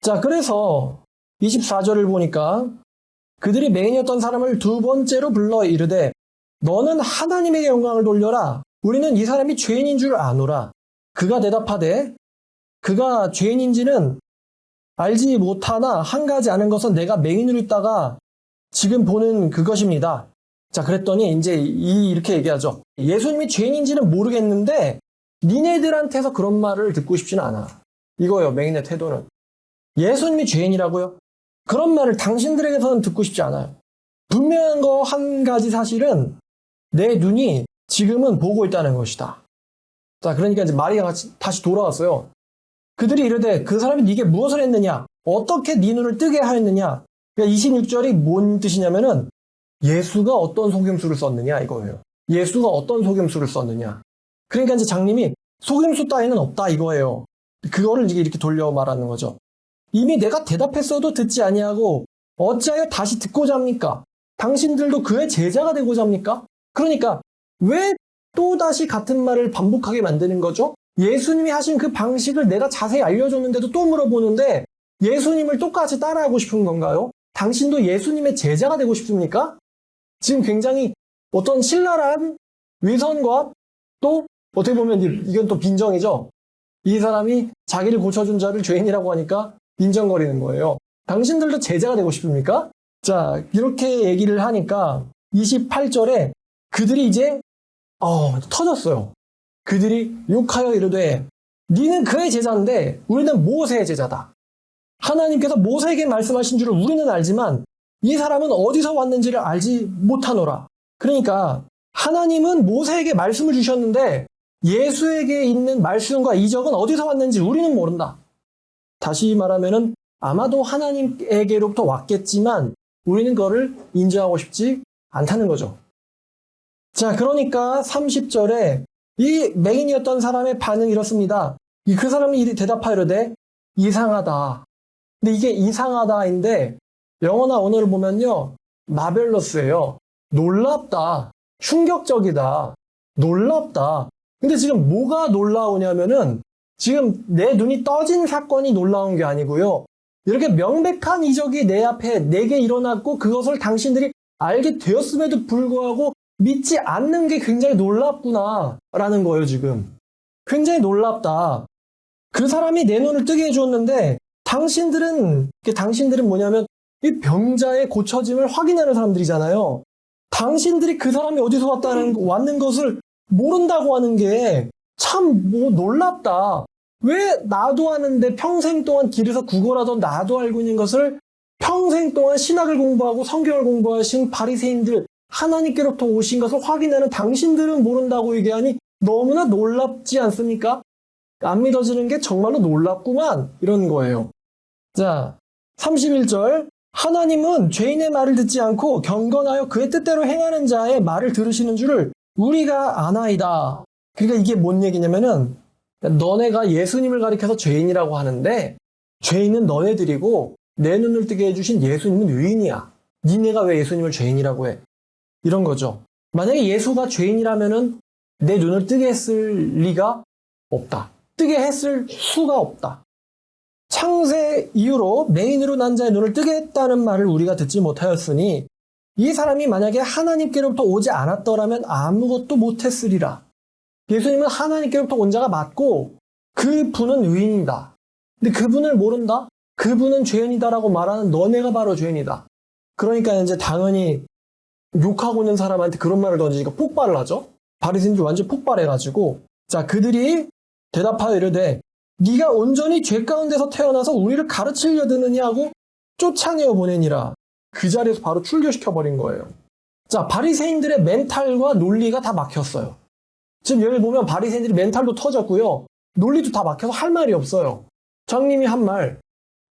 자, 그래서 24절을 보니까 그들이 맹인이었던 사람을 두 번째로 불러 이르되 너는 하나님에게 영광을 돌려라. 우리는 이 사람이 죄인인 줄 아노라. 그가 대답하되 그가 죄인인지는 알지 못하나 한 가지 아는 것은 내가 맹인으로 있다가 지금 보는 그것입니다. 자, 그랬더니 이제 이렇게 얘기하죠. 예수님이 죄인인지는 모르겠는데 니네들한테서 그런 말을 듣고 싶지는 않아. 이거예요, 맹인의 태도는. 예수님이 죄인이라고요? 그런 말을 당신들에게서는 듣고 싶지 않아요. 분명한 거 한 가지 사실은 내 눈이 지금은 보고 있다는 것이다. 자, 그러니까 이제 마리아가 다시 돌아왔어요. 그들이 이르되 그 사람이 네게 무엇을 했느냐? 어떻게 네 눈을 뜨게 하였느냐? 그러니까 26절이 뭔 뜻이냐면은 예수가 어떤 속임수를 썼느냐 이거예요. 예수가 어떤 속임수를 썼느냐. 그러니까 이제 장님이 속임수 따위는 없다 이거예요. 그거를 이제 이렇게 돌려 말하는 거죠. 이미 내가 대답했어도 듣지 아니하고 어찌하여 다시 듣고자 합니까? 당신들도 그의 제자가 되고자 합니까? 그러니까 왜 또다시 같은 말을 반복하게 만드는 거죠? 예수님이 하신 그 방식을 내가 자세히 알려줬는데도 또 물어보는데 예수님을 똑같이 따라하고 싶은 건가요? 당신도 예수님의 제자가 되고 싶습니까? 지금 굉장히 어떤 신랄한 위선과 또 어떻게 보면 이건 또 빈정이죠. 이 사람이 자기를 고쳐준 자를 죄인이라고 하니까 빈정거리는 거예요. 당신들도 제자가 되고 싶습니까? 자, 이렇게 얘기를 하니까 28절에 그들이 이제 터졌어요. 그들이 욕하여 이르되 니는 그의 제자인데 우리는 모세의 제자다. 하나님께서 모세에게 말씀하신 줄을 우리는 알지만 이 사람은 어디서 왔는지를 알지 못하노라. 그러니까 하나님은 모세에게 말씀을 주셨는데 예수에게 있는 말씀과 이적은 어디서 왔는지 우리는 모른다. 다시 말하면은 아마도 하나님에게로부터 왔겠지만 우리는 그거를 인정하고 싶지 않다는 거죠. 자, 그러니까 30절에 이 맹인이었던 사람의 반응이 이렇습니다. 그 사람이 대답하이르되 이상하다. 근데 이게 이상하다인데 영어나 언어를 보면요. 마벨러스예요. 놀랍다. 충격적이다. 놀랍다. 근데 지금 뭐가 놀라우냐면은 지금 내 눈이 떠진 사건이 놀라운 게 아니고요. 이렇게 명백한 이적이 내 앞에 내게 일어났고 그것을 당신들이 알게 되었음에도 불구하고 믿지 않는 게 굉장히 놀랍구나 라는 거예요, 지금. 굉장히 놀랍다. 그 사람이 내 눈을 뜨게 해주었는데 당신들은 뭐냐면 이 병자의 고쳐짐을 확인하는 사람들이잖아요. 당신들이 그 사람이 어디서 왔는 것을 모른다고 하는 게 참 놀랍다. 왜 나도 아는데 평생 동안 길에서 구걸하던 나도 알고 있는 것을 평생 동안 신학을 공부하고 성경을 공부하신 바리새인들 하나님께로부터 오신 것을 확인하는 당신들은 모른다고 얘기하니 너무나 놀랍지 않습니까? 안 믿어지는 게 정말로 놀랍구만 이런 거예요. 자, 31절 하나님은 죄인의 말을 듣지 않고 경건하여 그의 뜻대로 행하는 자의 말을 들으시는 줄을 우리가 아나이다. 그러니까 이게 뭔 얘기냐면은 너네가 예수님을 가리켜서 죄인이라고 하는데 죄인은 너네들이고 내 눈을 뜨게 해주신 예수님은 의인이야. 니네가 왜 예수님을 죄인이라고 해? 이런 거죠. 만약에 예수가 죄인이라면은 내 눈을 뜨게 했을 리가 없다. 뜨게 했을 수가 없다. 창세 이후로 맹인으로 난 자의 눈을 뜨게 했다는 말을 우리가 듣지 못하였으니 이 사람이 만약에 하나님께로부터 오지 않았더라면 아무것도 못했으리라. 예수님은 하나님께로부터 온 자가 맞고 그분은 의인이다. 근데 그분을 모른다? 그분은 죄인이다라고 말하는 너네가 바로 죄인이다. 그러니까 이제 당연히 욕하고 있는 사람한테 그런 말을 던지니까 폭발을 하죠. 바리새인들이 완전 폭발해가지고 자 그들이 대답하여 이르되 네가 온전히 죄 가운데서 태어나서 우리를 가르치려 드느냐 하고 쫓아내어 보내니라. 그 자리에서 바로 출교시켜버린 거예요. 자 바리새인들의 멘탈과 논리가 다 막혔어요. 지금 여기 보면 바리새인들이 멘탈도 터졌고요. 논리도 다 막혀서 할 말이 없어요. 장님이 한 말,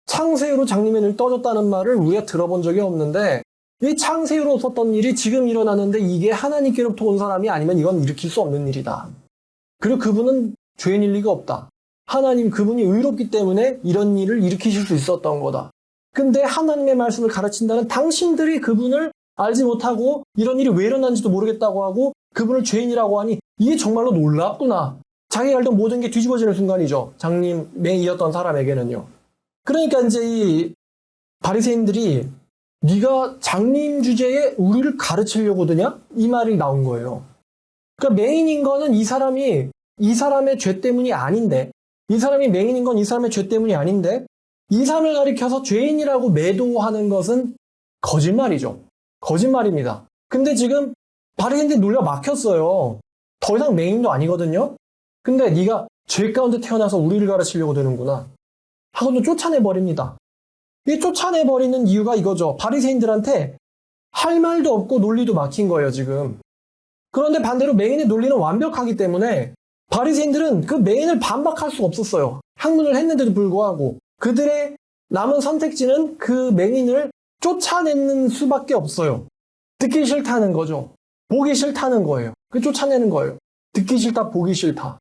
창세후로 장님의 눈이 떠졌다는 말을 우리가 들어본 적이 없는데 이 창세후로 없었던 일이 지금 일어나는데 이게 하나님께로부터 온 사람이 아니면 이건 일으킬 수 없는 일이다. 그리고 그분은 죄인일 리가 없다. 하나님 그분이 의롭기 때문에 이런 일을 일으키실 수 있었던 거다. 근데 하나님의 말씀을 가르친다는 당신들이 그분을 알지 못하고 이런 일이 왜 일어난지도 모르겠다고 하고 그분을 죄인이라고 하니 이게 정말로 놀랍구나. 자기가 알던 모든 게 뒤집어지는 순간이죠. 장님 맹이었던 사람에게는요. 그러니까 이제 이 바리새인들이 네가 장님 주제에 우리를 가르치려고 드냐? 이 말이 나온 거예요. 그러니까 맹인인 거는 이 사람의 죄 때문이 아닌데 이 사람이 맹인인 건 이 사람의 죄 때문이 아닌데 이 사람을 가리켜서 죄인이라고 매도하는 것은 거짓말이죠. 거짓말입니다. 근데 지금 바리새인들이 놀려 막혔어요. 더 이상 맹인도 아니거든요. 근데 네가 죄 가운데 태어나서 우리를 가르치려고 드는구나. 하고는 쫓아내버립니다. 이 쫓아내버리는 이유가 이거죠. 바리새인들한테 할 말도 없고 논리도 막힌 거예요, 지금. 그런데 반대로 맹인의 논리는 완벽하기 때문에 바리새인들은 그 맹인을 반박할 수 없었어요. 학문을 했는데도 불구하고 그들의 남은 선택지는 그 맹인을 쫓아내는 수밖에 없어요. 듣기 싫다는 거죠. 보기 싫다는 거예요. 그 쫓아내는 거예요. 듣기 싫다, 보기 싫다.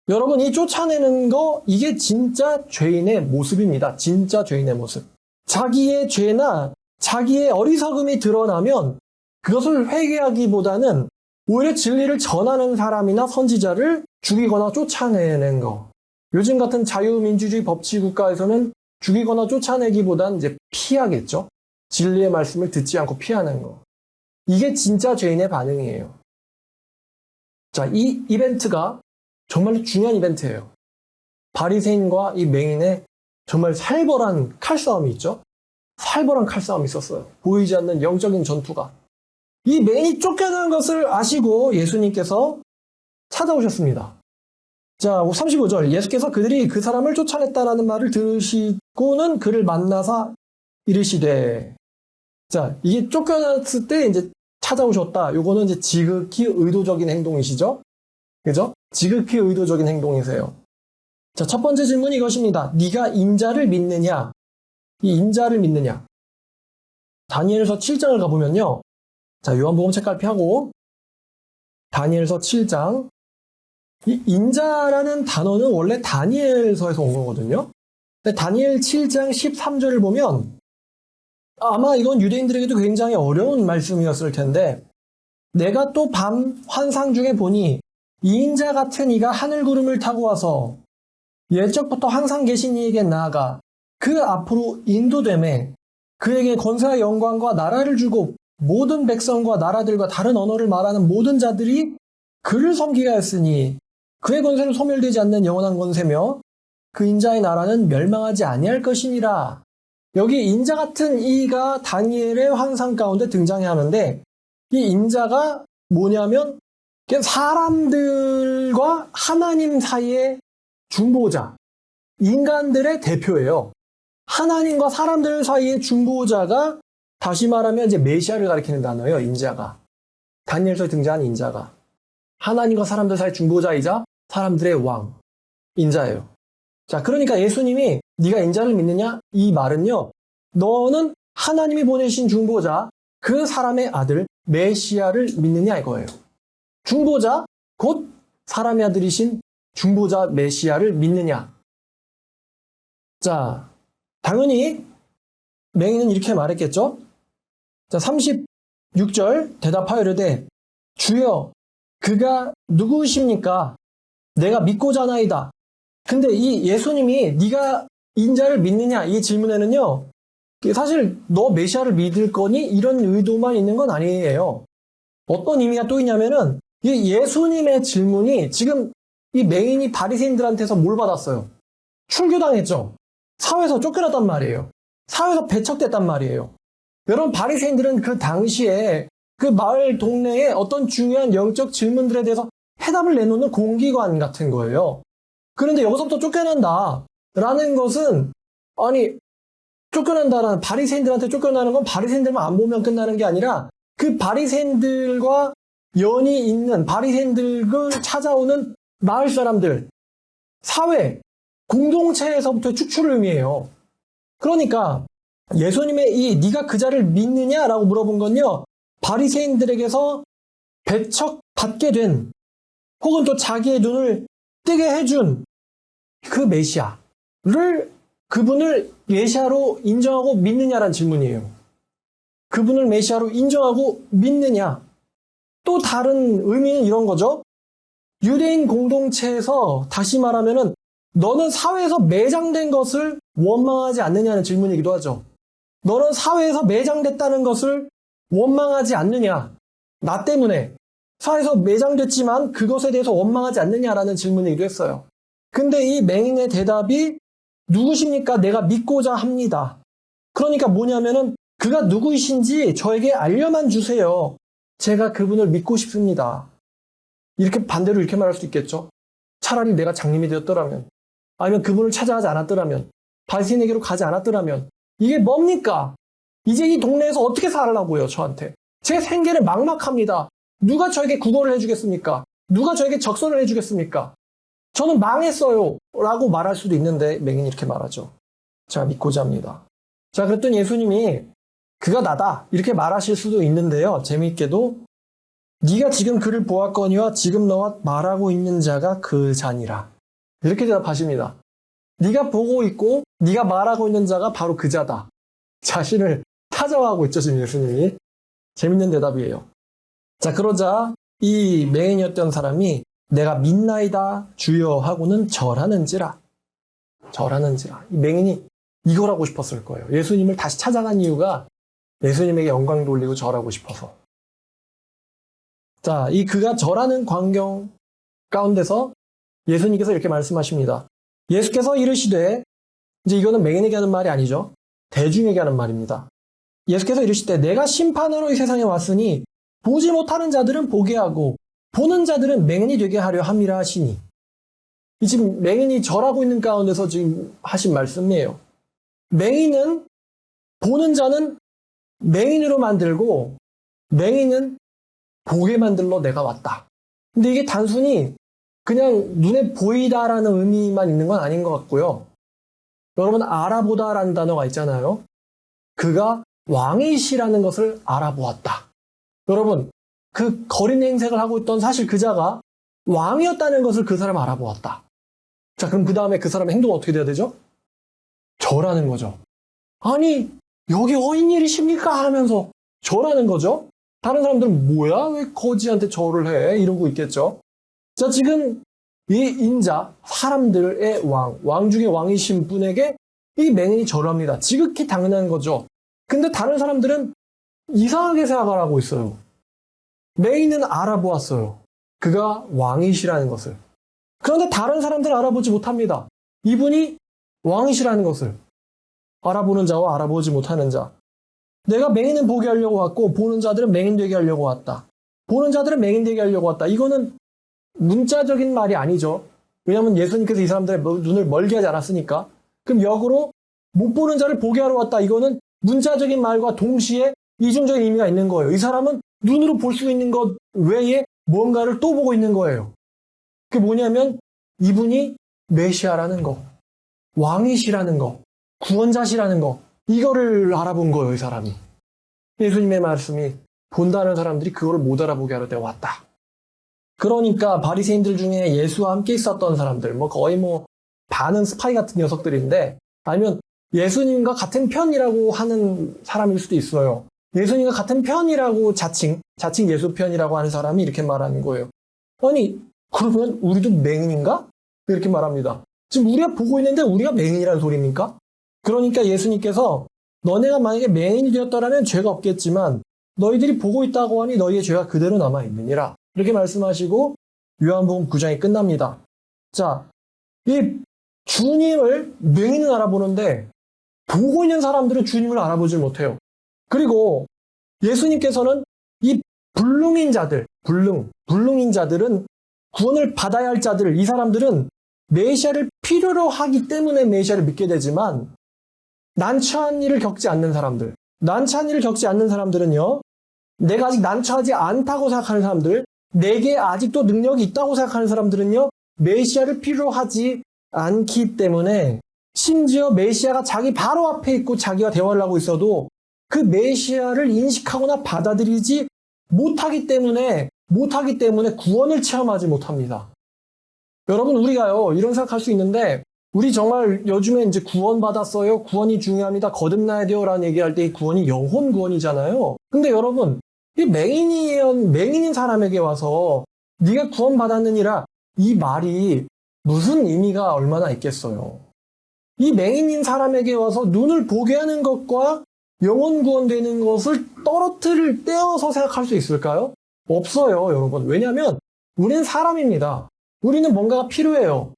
여러분, 이 쫓아내는 거, 이게 진짜 죄인의 모습입니다. 진짜 죄인의 모습. 자기의 죄나 자기의 어리석음이 드러나면 그것을 회개하기보다는 오히려 진리를 전하는 사람이나 선지자를 죽이거나 쫓아내는 거. 요즘 같은 자유민주주의 법치국가에서는 죽이거나 쫓아내기보다는 이제 피하겠죠. 진리의 말씀을 듣지 않고 피하는 거. 이게 진짜 죄인의 반응이에요. 자, 이 이벤트가 정말로 중요한 이벤트예요. 바리새인과 이 맹인의 정말 살벌한 칼싸움이 있죠. 살벌한 칼싸움이 있었어요. 보이지 않는 영적인 전투가. 이 맹인이 쫓겨나는 것을 아시고 예수님께서 찾아오셨습니다. 자, 35절. 예수께서 그들이 그 사람을 쫓아냈다라는 말을 들으시고는 그를 만나서 이르시되. 자, 이게 쫓겨났을 때 이제 찾아오셨다. 요거는 이제 지극히 의도적인 행동이시죠? 그죠? 지극히 의도적인 행동이세요. 자, 첫 번째 질문이 이것입니다. 네가 인자를 믿느냐? 이 인자를 믿느냐? 다니엘서 7장을 가보면요. 자, 요한복음 책갈피하고 다니엘서 7장. 이 인자라는 단어는 원래 다니엘서에서 온 거거든요. 근데 다니엘 7장 13절을 보면 아마 이건 유대인들에게도 굉장히 어려운 말씀이었을 텐데 내가 또 밤 환상 중에 보니 이 인자 같은 이가 하늘 구름을 타고 와서 옛적부터 항상 계신 이에게 나아가 그 앞으로 인도되매 그에게 권세와 영광과 나라를 주고 모든 백성과 나라들과 다른 언어를 말하는 모든 자들이 그를 섬기게 하였으니 그의 권세는 소멸되지 않는 영원한 권세며 그 인자의 나라는 멸망하지 아니할 것이니라. 여기 인자 같은 이가 다니엘의 환상 가운데 등장해야 하는데 이 인자가 뭐냐면 사람들과 하나님 사이의 중보자, 인간들의 대표예요. 하나님과 사람들 사이의 중보자가 다시 말하면 이제 메시아를 가리키는 단어예요. 인자가. 다니엘서에 등장한 인자가. 하나님과 사람들 사이의 중보자이자 사람들의 왕, 인자예요. 자, 그러니까 예수님이 네가 인자를 믿느냐? 이 말은요. 너는 하나님이 보내신 중보자, 그 사람의 아들 메시아를 믿느냐 이거예요. 중보자, 곧 사람의 아들이신 중보자 메시아를 믿느냐. 자, 당연히 맹인은 이렇게 말했겠죠. 자, 36절 대답하여 이르되 주여 그가 누구십니까? 내가 믿고자 하나이다. 근데 이 예수님이 네가 인자를 믿느냐 이 질문에는요. 사실 너 메시아를 믿을 거니? 이런 의도만 있는 건 아니에요. 어떤 의미가 또 있냐면은 이 예수님의 질문이 지금 이 맹인이 바리새인들한테서 뭘 받았어요? 출교당했죠. 사회에서 쫓겨났단 말이에요. 사회에서 배척됐단 말이에요. 여러분, 바리새인들은 그 당시에 그 마을 동네에 어떤 중요한 영적 질문들에 대해서 해답을 내놓는 공기관 같은 거예요. 그런데 여기서부터 쫓겨난다라는 것은, 아니, 쫓겨난다라는, 바리새인들한테 쫓겨나는 건 바리새인들만 안 보면 끝나는 게 아니라 그 바리새인들과 연이 있는, 바리새인들을 찾아오는 마을 사람들, 사회, 공동체에서부터의 축출을 의미해요. 그러니까 예수님의 이 네가 그 자를 믿느냐라고 물어본 건요, 바리새인들에게서 배척받게 된, 혹은 또 자기의 눈을 뜨게 해준 그 메시아를, 그분을 메시아로 인정하고 믿느냐라는 질문이에요. 그분을 메시아로 인정하고 믿느냐. 또 다른 의미는 이런 거죠. 유대인 공동체에서 다시 말하면은 너는 사회에서 매장된 것을 원망하지 않느냐는 질문이기도 하죠. 너는 사회에서 매장됐다는 것을 원망하지 않느냐. 나 때문에 사회에서 매장됐지만 그것에 대해서 원망하지 않느냐라는 질문이기도 했어요. 근데 이 맹인의 대답이 누구십니까? 내가 믿고자 합니다. 그러니까 뭐냐면은 그가 누구이신지 저에게 알려만 주세요. 제가 그분을 믿고 싶습니다. 이렇게 반대로 이렇게 말할 수도 있겠죠. 차라리 내가 장님이 되었더라면, 아니면 그분을 찾아가지 않았더라면, 바리새인에게로 가지 않았더라면, 이게 뭡니까? 이제 이 동네에서 어떻게 살라고요, 저한테? 제 생계를 막막합니다. 누가 저에게 구걸을 해주겠습니까? 누가 저에게 적선을 해주겠습니까? 저는 망했어요. 라고 말할 수도 있는데 맹인이 이렇게 말하죠. 제가 믿고자 합니다. 자, 그랬더니 예수님이 그가 나다 이렇게 말하실 수도 있는데요. 재미있게도 네가 지금 그를 보았거니와 지금 너와 말하고 있는 자가 그 자니라. 이렇게 대답하십니다. 네가 보고 있고 네가 말하고 있는 자가 바로 그 자다. 자신을 타정하고 있죠, 지금 예수님이. 재밌는 대답이에요. 자, 그러자 이 맹인이었던 사람이 내가 믿나이다 주여 하고는 절하는지라. 이 맹인이 이걸 하고 싶었을 거예요. 예수님을 다시 찾아간 이유가 예수님에게 영광 돌리고 절하고 싶어서. 자, 이 그가 절하는 광경 가운데서 예수님께서 이렇게 말씀하십니다. 예수께서 이르시되, 이제 이거는 맹인에게 하는 말이 아니죠. 대중에게 하는 말입니다. 예수께서 이르시되 내가 심판으로 이 세상에 왔으니 보지 못하는 자들은 보게 하고 보는 자들은 맹인이 되게 하려 함이라 하시니. 이 지금 맹인이 절하고 있는 가운데서 지금 하신 말씀이에요. 맹인은, 보는 자는 맹인으로 만들고 맹인은 보게 만들러 내가 왔다. 근데 이게 단순히 그냥 눈에 보이다라는 의미만 있는 건 아닌 것 같고요. 여러분, 알아보다라는 단어가 있잖아요. 그가 왕이시라는 것을 알아보았다. 여러분, 그 거린 행색을 하고 있던 사실 그자가 왕이었다는 것을 그 사람 알아보았다. 자, 그럼 그 다음에 그 사람의 행동은 어떻게 돼야 되죠? 절하는 거죠. 아니, 여기 어인 일이십니까? 하면서 절하는 거죠. 다른 사람들은 뭐야? 왜 거지한테 절을 해? 이러고 있겠죠. 자, 지금 이 인자, 사람들의 왕 중에 왕이신 분에게 이 맹인이 절합니다. 지극히 당연한 거죠. 근데 다른 사람들은 이상하게 생각을 하고 있어요. 맹인은 알아보았어요. 그가 왕이시라는 것을. 그런데 다른 사람들은 알아보지 못합니다. 이분이 왕이시라는 것을. 알아보는 자와 알아보지 못하는 자. 내가 맹인은 보게 하려고 왔고 보는 자들은 맹인 되게 하려고 왔다. 보는 자들은 맹인 되게 하려고 왔다. 이거는 문자적인 말이 아니죠. 왜냐하면 예수님께서 이 사람들의 눈을 멀게 하지 않았으니까. 그럼 역으로 못 보는 자를 보게 하러 왔다. 이거는 문자적인 말과 동시에 이중적인 의미가 있는 거예요. 이 사람은 눈으로 볼 수 있는 것 외에 뭔가를 또 보고 있는 거예요. 그게 뭐냐면 이분이 메시아라는 거, 왕이시라는 거, 구원자시라는 거, 이거를 알아본 거예요, 이 사람이. 예수님의 말씀이 본다는 사람들이 그거를 못 알아보게 하려 내가 왔다. 그러니까 바리새인들 중에 예수와 함께 있었던 사람들, 거의 반은 스파이 같은 녀석들인데, 아니면 예수님과 같은 편이라고 하는 사람일 수도 있어요. 예수님과 같은 편이라고 자칭 예수 편이라고 하는 사람이 이렇게 말하는 거예요. 아니, 그러면 우리도 맹인인가? 이렇게 말합니다. 지금 우리가 보고 있는데 우리가 맹인이라는 소리입니까? 그러니까 예수님께서 너네가 만약에 맹인이 되었더라면 죄가 없겠지만 너희들이 보고 있다고 하니 너희의 죄가 그대로 남아있느니라. 이렇게 말씀하시고 요한복음 9장이 끝납니다. 자, 이 주님을 맹인은 알아보는데 보고 있는 사람들은 주님을 알아보질 못해요. 그리고 예수님께서는 이 불능인 자들, 불능인 자들은 구원을 받아야 할 자들, 이 사람들은 메시아를 필요로 하기 때문에 메시아를 믿게 되지만 난처한 일을 겪지 않는 사람들, 난처한 일을 겪지 않는 사람들은요, 내가 아직 난처하지 않다고 생각하는 사람들, 내게 아직도 능력이 있다고 생각하는 사람들은요, 메시아를 필요로 하지 않기 때문에 심지어 메시아가 자기 바로 앞에 있고 자기와 대화를 하고 있어도 그 메시아를 인식하거나 받아들이지 못하기 때문에 구원을 체험하지 못합니다. 여러분, 우리가요, 이런 생각할 수 있는데, 우리 정말 요즘에 이제 구원받았어요. 구원이 중요합니다. 거듭나야 돼요. 라는 얘기할 때 이 구원이 영혼 구원이잖아요. 근데 여러분, 이 맹인인 사람에게 와서 네가 구원받았느니라 이 말이 무슨 의미가 얼마나 있겠어요. 이 맹인인 사람에게 와서 눈을 보게 하는 것과 영혼 구원되는 것을 떼어서 생각할 수 있을까요? 없어요, 여러분. 왜냐하면 우리는 사람입니다. 우리는 뭔가가 필요해요.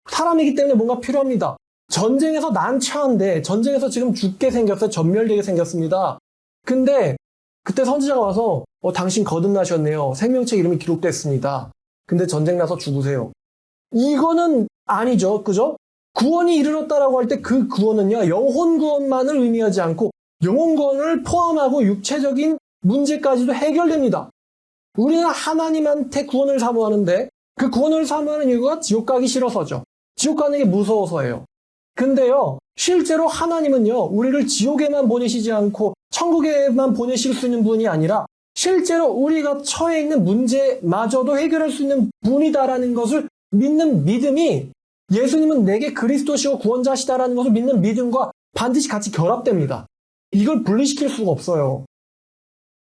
사람이기 때문에 뭔가 필요합니다. 전쟁에서 난처한데, 전쟁에서 지금 죽게 생겼어요. 전멸되게 생겼습니다. 근데 그때 선지자가 와서 당신 거듭나셨네요. 생명책 이름이 기록됐습니다. 근데 전쟁 나서 죽으세요. 이거는 아니죠. 그죠? 구원이 이르렀다라고 할 때 그 구원은요, 영혼 구원만을 의미하지 않고 영혼 구원을 포함하고 육체적인 문제까지도 해결됩니다. 우리는 하나님한테 구원을 사모하는데 그 구원을 사모하는 이유가 지옥 가기 싫어서죠. 지옥 가는 게 무서워서예요. 근데요, 실제로 하나님은요, 우리를 지옥에만 보내시지 않고 천국에만 보내실 수 있는 분이 아니라 실제로 우리가 처해 있는 문제마저도 해결할 수 있는 분이다라는 것을 믿는 믿음이, 예수님은 내게 그리스도시고 구원자시다라는 것을 믿는 믿음과 반드시 같이 결합됩니다. 이걸 분리시킬 수가 없어요.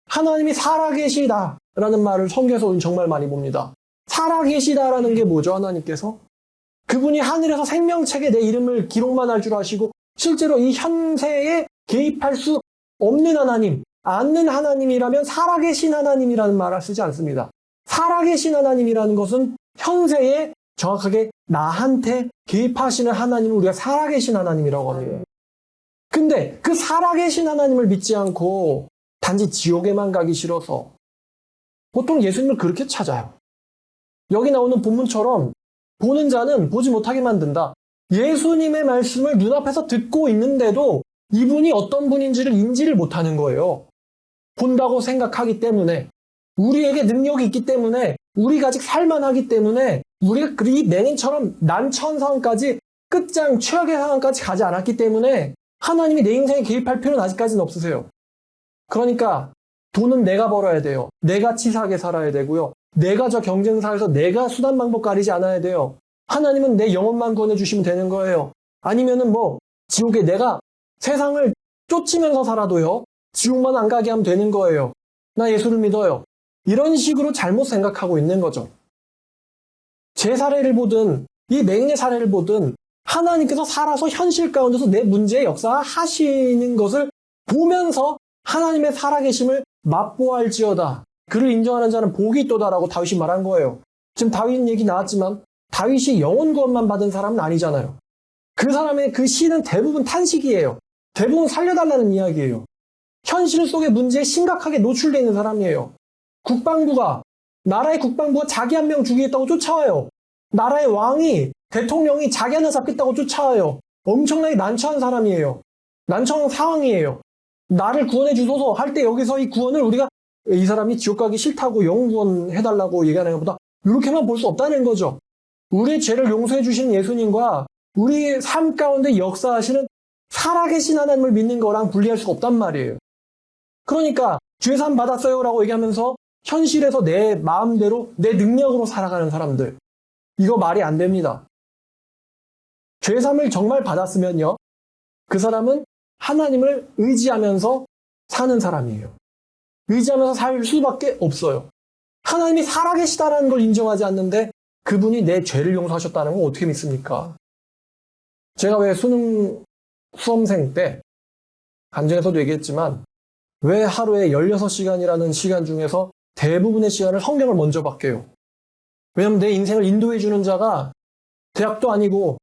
하나님이 살아계시다라는 말을 성경에서 우리는 정말 많이 봅니다. 살아계시다라는 게 뭐죠, 하나님께서? 그분이 하늘에서 생명책에 내 이름을 기록만 할 줄 아시고 실제로 이 현세에 개입할 수 없는 하나님, 않는 하나님이라면 살아계신 하나님이라는 말을 쓰지 않습니다. 살아계신 하나님이라는 것은 현세에 정확하게 나한테 개입하시는 하나님을 우리가 살아계신 하나님이라고 합니다. 근데 그 살아계신 하나님을 믿지 않고 단지 지옥에만 가기 싫어서 보통 예수님을 그렇게 찾아요. 여기 나오는 본문처럼 보는 자는 보지 못하게 만든다. 예수님의 말씀을 눈앞에서 듣고 있는데도 이분이 어떤 분인지를 인지를 못하는 거예요. 본다고 생각하기 때문에, 우리에게 능력이 있기 때문에, 우리가 아직 살만하기 때문에, 우리가 이 맹인처럼 난처한 상황까지, 끝장 최악의 상황까지 가지 않았기 때문에 하나님이 내 인생에 개입할 필요는 아직까지는 없으세요. 그러니까 돈은 내가 벌어야 돼요. 내가 치사하게 살아야 되고요. 내가 저 경쟁사에서 내가 수단 방법 가리지 않아야 돼요. 하나님은 내 영혼만 구원해 주시면 되는 거예요. 아니면은 지옥에 내가 세상을 쫓으면서 살아도요, 지옥만 안 가게 하면 되는 거예요. 나 예수를 믿어요. 이런 식으로 잘못 생각하고 있는 거죠. 제 사례를 보든 이 맹인의 사례를 보든 하나님께서 살아서 현실 가운데서 내 문제에 역사하시는 것을 보면서 하나님의 살아계심을 맛보아할지어다. 그를 인정하는 자는 복이 있도다라고 다윗이 말한 거예요. 지금 다윗 얘기 나왔지만 다윗이 영혼 구원만 받은 사람은 아니잖아요. 그 사람의 그 시는 대부분 탄식이에요. 대부분 살려달라는 이야기예요. 현실 속의 문제에 심각하게 노출되어 있는 사람이에요. 나라의 국방부가 자기 한 명 죽이겠다고 쫓아와요. 나라의 왕이, 대통령이 자기 하나 잡겠다고 쫓아와요. 엄청나게 난처한 사람이에요. 난처한 상황이에요. 나를 구원해 주소서 할 때 여기서 이 구원을 우리가 이 사람이 지옥 가기 싫다고 영혼 구원 해달라고 얘기하는 것보다 이렇게만 볼 수 없다는 거죠. 우리의 죄를 용서해 주시는 예수님과 우리의 삶 가운데 역사하시는 살아계신 하나님을 믿는 거랑 분리할 수가 없단 말이에요. 그러니까 죄산 받았어요 라고 얘기하면서 현실에서 내 마음대로 내 능력으로 살아가는 사람들, 이거 말이 안 됩니다. 죄삼을 정말 받았으면요, 그 사람은 하나님을 의지하면서 사는 사람이에요. 의지하면서 살 수밖에 없어요. 하나님이 살아계시다라는 걸 인정하지 않는데 그분이 내 죄를 용서하셨다는 건 어떻게 믿습니까? 제가 왜 수험생 때 간증에서도 얘기했지만 왜 하루에 16시간이라는 시간 중에서 대부분의 시간을 성경을 먼저 받게요. 왜냐하면 내 인생을 인도해 주는 자가 대학도 아니고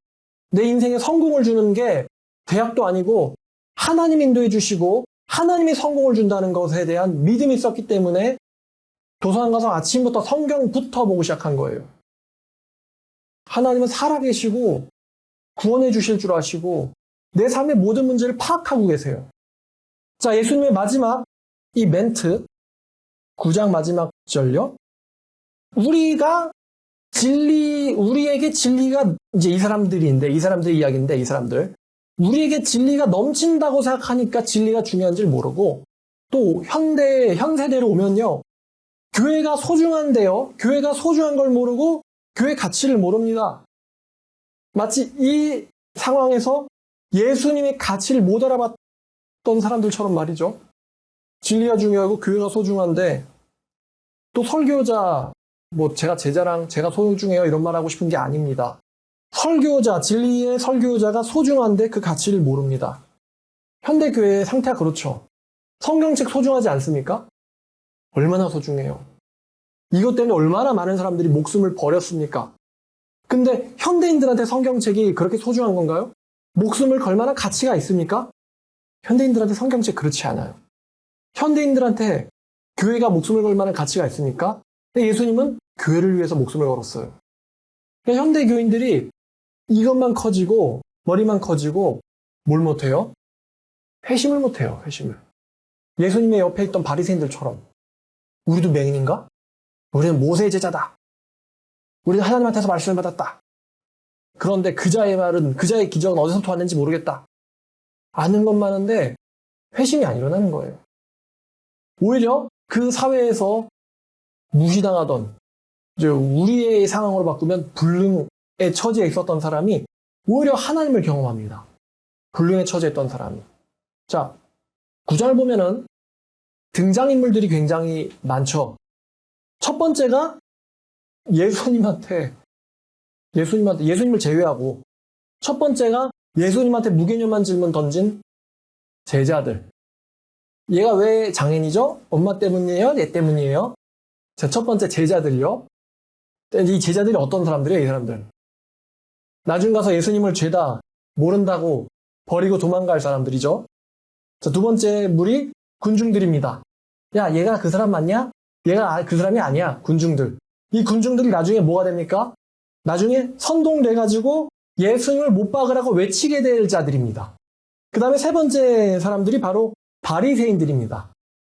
내 인생에 성공을 주는 게 대학도 아니고 하나님 인도해 주시고 하나님이 성공을 준다는 것에 대한 믿음이 있었기 때문에 도서관 가서 아침부터 성경부터 보고 시작한 거예요. 하나님은 살아계시고 구원해 주실 줄 아시고 내 삶의 모든 문제를 파악하고 계세요. 자, 예수님의 마지막 이 멘트 9장 마지막 절요. 우리에게 진리가 이제 이 사람들의 이야기인데 이 사람들. 우리에게 진리가 넘친다고 생각하니까 진리가 중요한지를 모르고 또 현세대로 오면요. 교회가 소중한데요. 교회가 소중한 걸 모르고 교회 가치를 모릅니다. 마치 이 상황에서 예수님의 가치를 못 알아봤던 사람들처럼 말이죠. 진리가 중요하고 교회가 소중한데 또 설교자, 제가 제자랑 제가 소중해요 이런 말 하고 싶은 게 아닙니다. 진리의 설교자가 소중한데 그 가치를 모릅니다. 현대교회의 상태가 그렇죠. 성경책 소중하지 않습니까? 얼마나 소중해요. 이것 때문에 얼마나 많은 사람들이 목숨을 버렸습니까? 근데 현대인들한테 성경책이 그렇게 소중한 건가요? 목숨을 걸 만한 가치가 있습니까? 현대인들한테 성경책 그렇지 않아요. 현대인들한테 교회가 목숨을 걸 만한 가치가 있습니까? 근데 예수님은 교회를 위해서 목숨을 걸었어요. 그러니까 현대 교인들이 이것만 커지고 머리만 커지고 뭘 못해요? 회심을 못해요. 회심을. 예수님의 옆에 있던 바리새인들처럼 우리도 맹인인가? 우리는 모세의 제자다. 우리는 하나님한테서 말씀을 받았다. 그런데 그자의 기적은 어디서부터 왔는지 모르겠다. 아는 것만 하는데 회심이 안 일어나는 거예요. 오히려 그 사회에서 무시당하던 이제 우리의 상황으로 바꾸면 불능의 처지에 있었던 사람이 오히려 하나님을 경험합니다. 불능의 처지에 있던 사람이. 자, 9장을 보면은 등장인물들이 굉장히 많죠. 첫 번째가 예수님을 제외하고 첫 번째가 예수님한테 무개념한 질문 던진 제자들. 얘가 왜 장애인이죠? 엄마 때문이에요? 얘 때문이에요? 자, 첫 번째 제자들이요. 이 제자들이 어떤 사람들이에요? 이 사람들. 나중 가서 예수님을 죄다 모른다고 버리고 도망갈 사람들이죠. 자, 두 번째 무리 군중들입니다. 야, 얘가 그 사람 맞냐? 얘가 그 사람이 아니야. 군중들. 이 군중들이 나중에 뭐가 됩니까? 나중에 선동돼가지고 예수님을 못 박으라고 외치게 될 자들입니다. 그 다음에 세 번째 사람들이 바로 바리새인들입니다.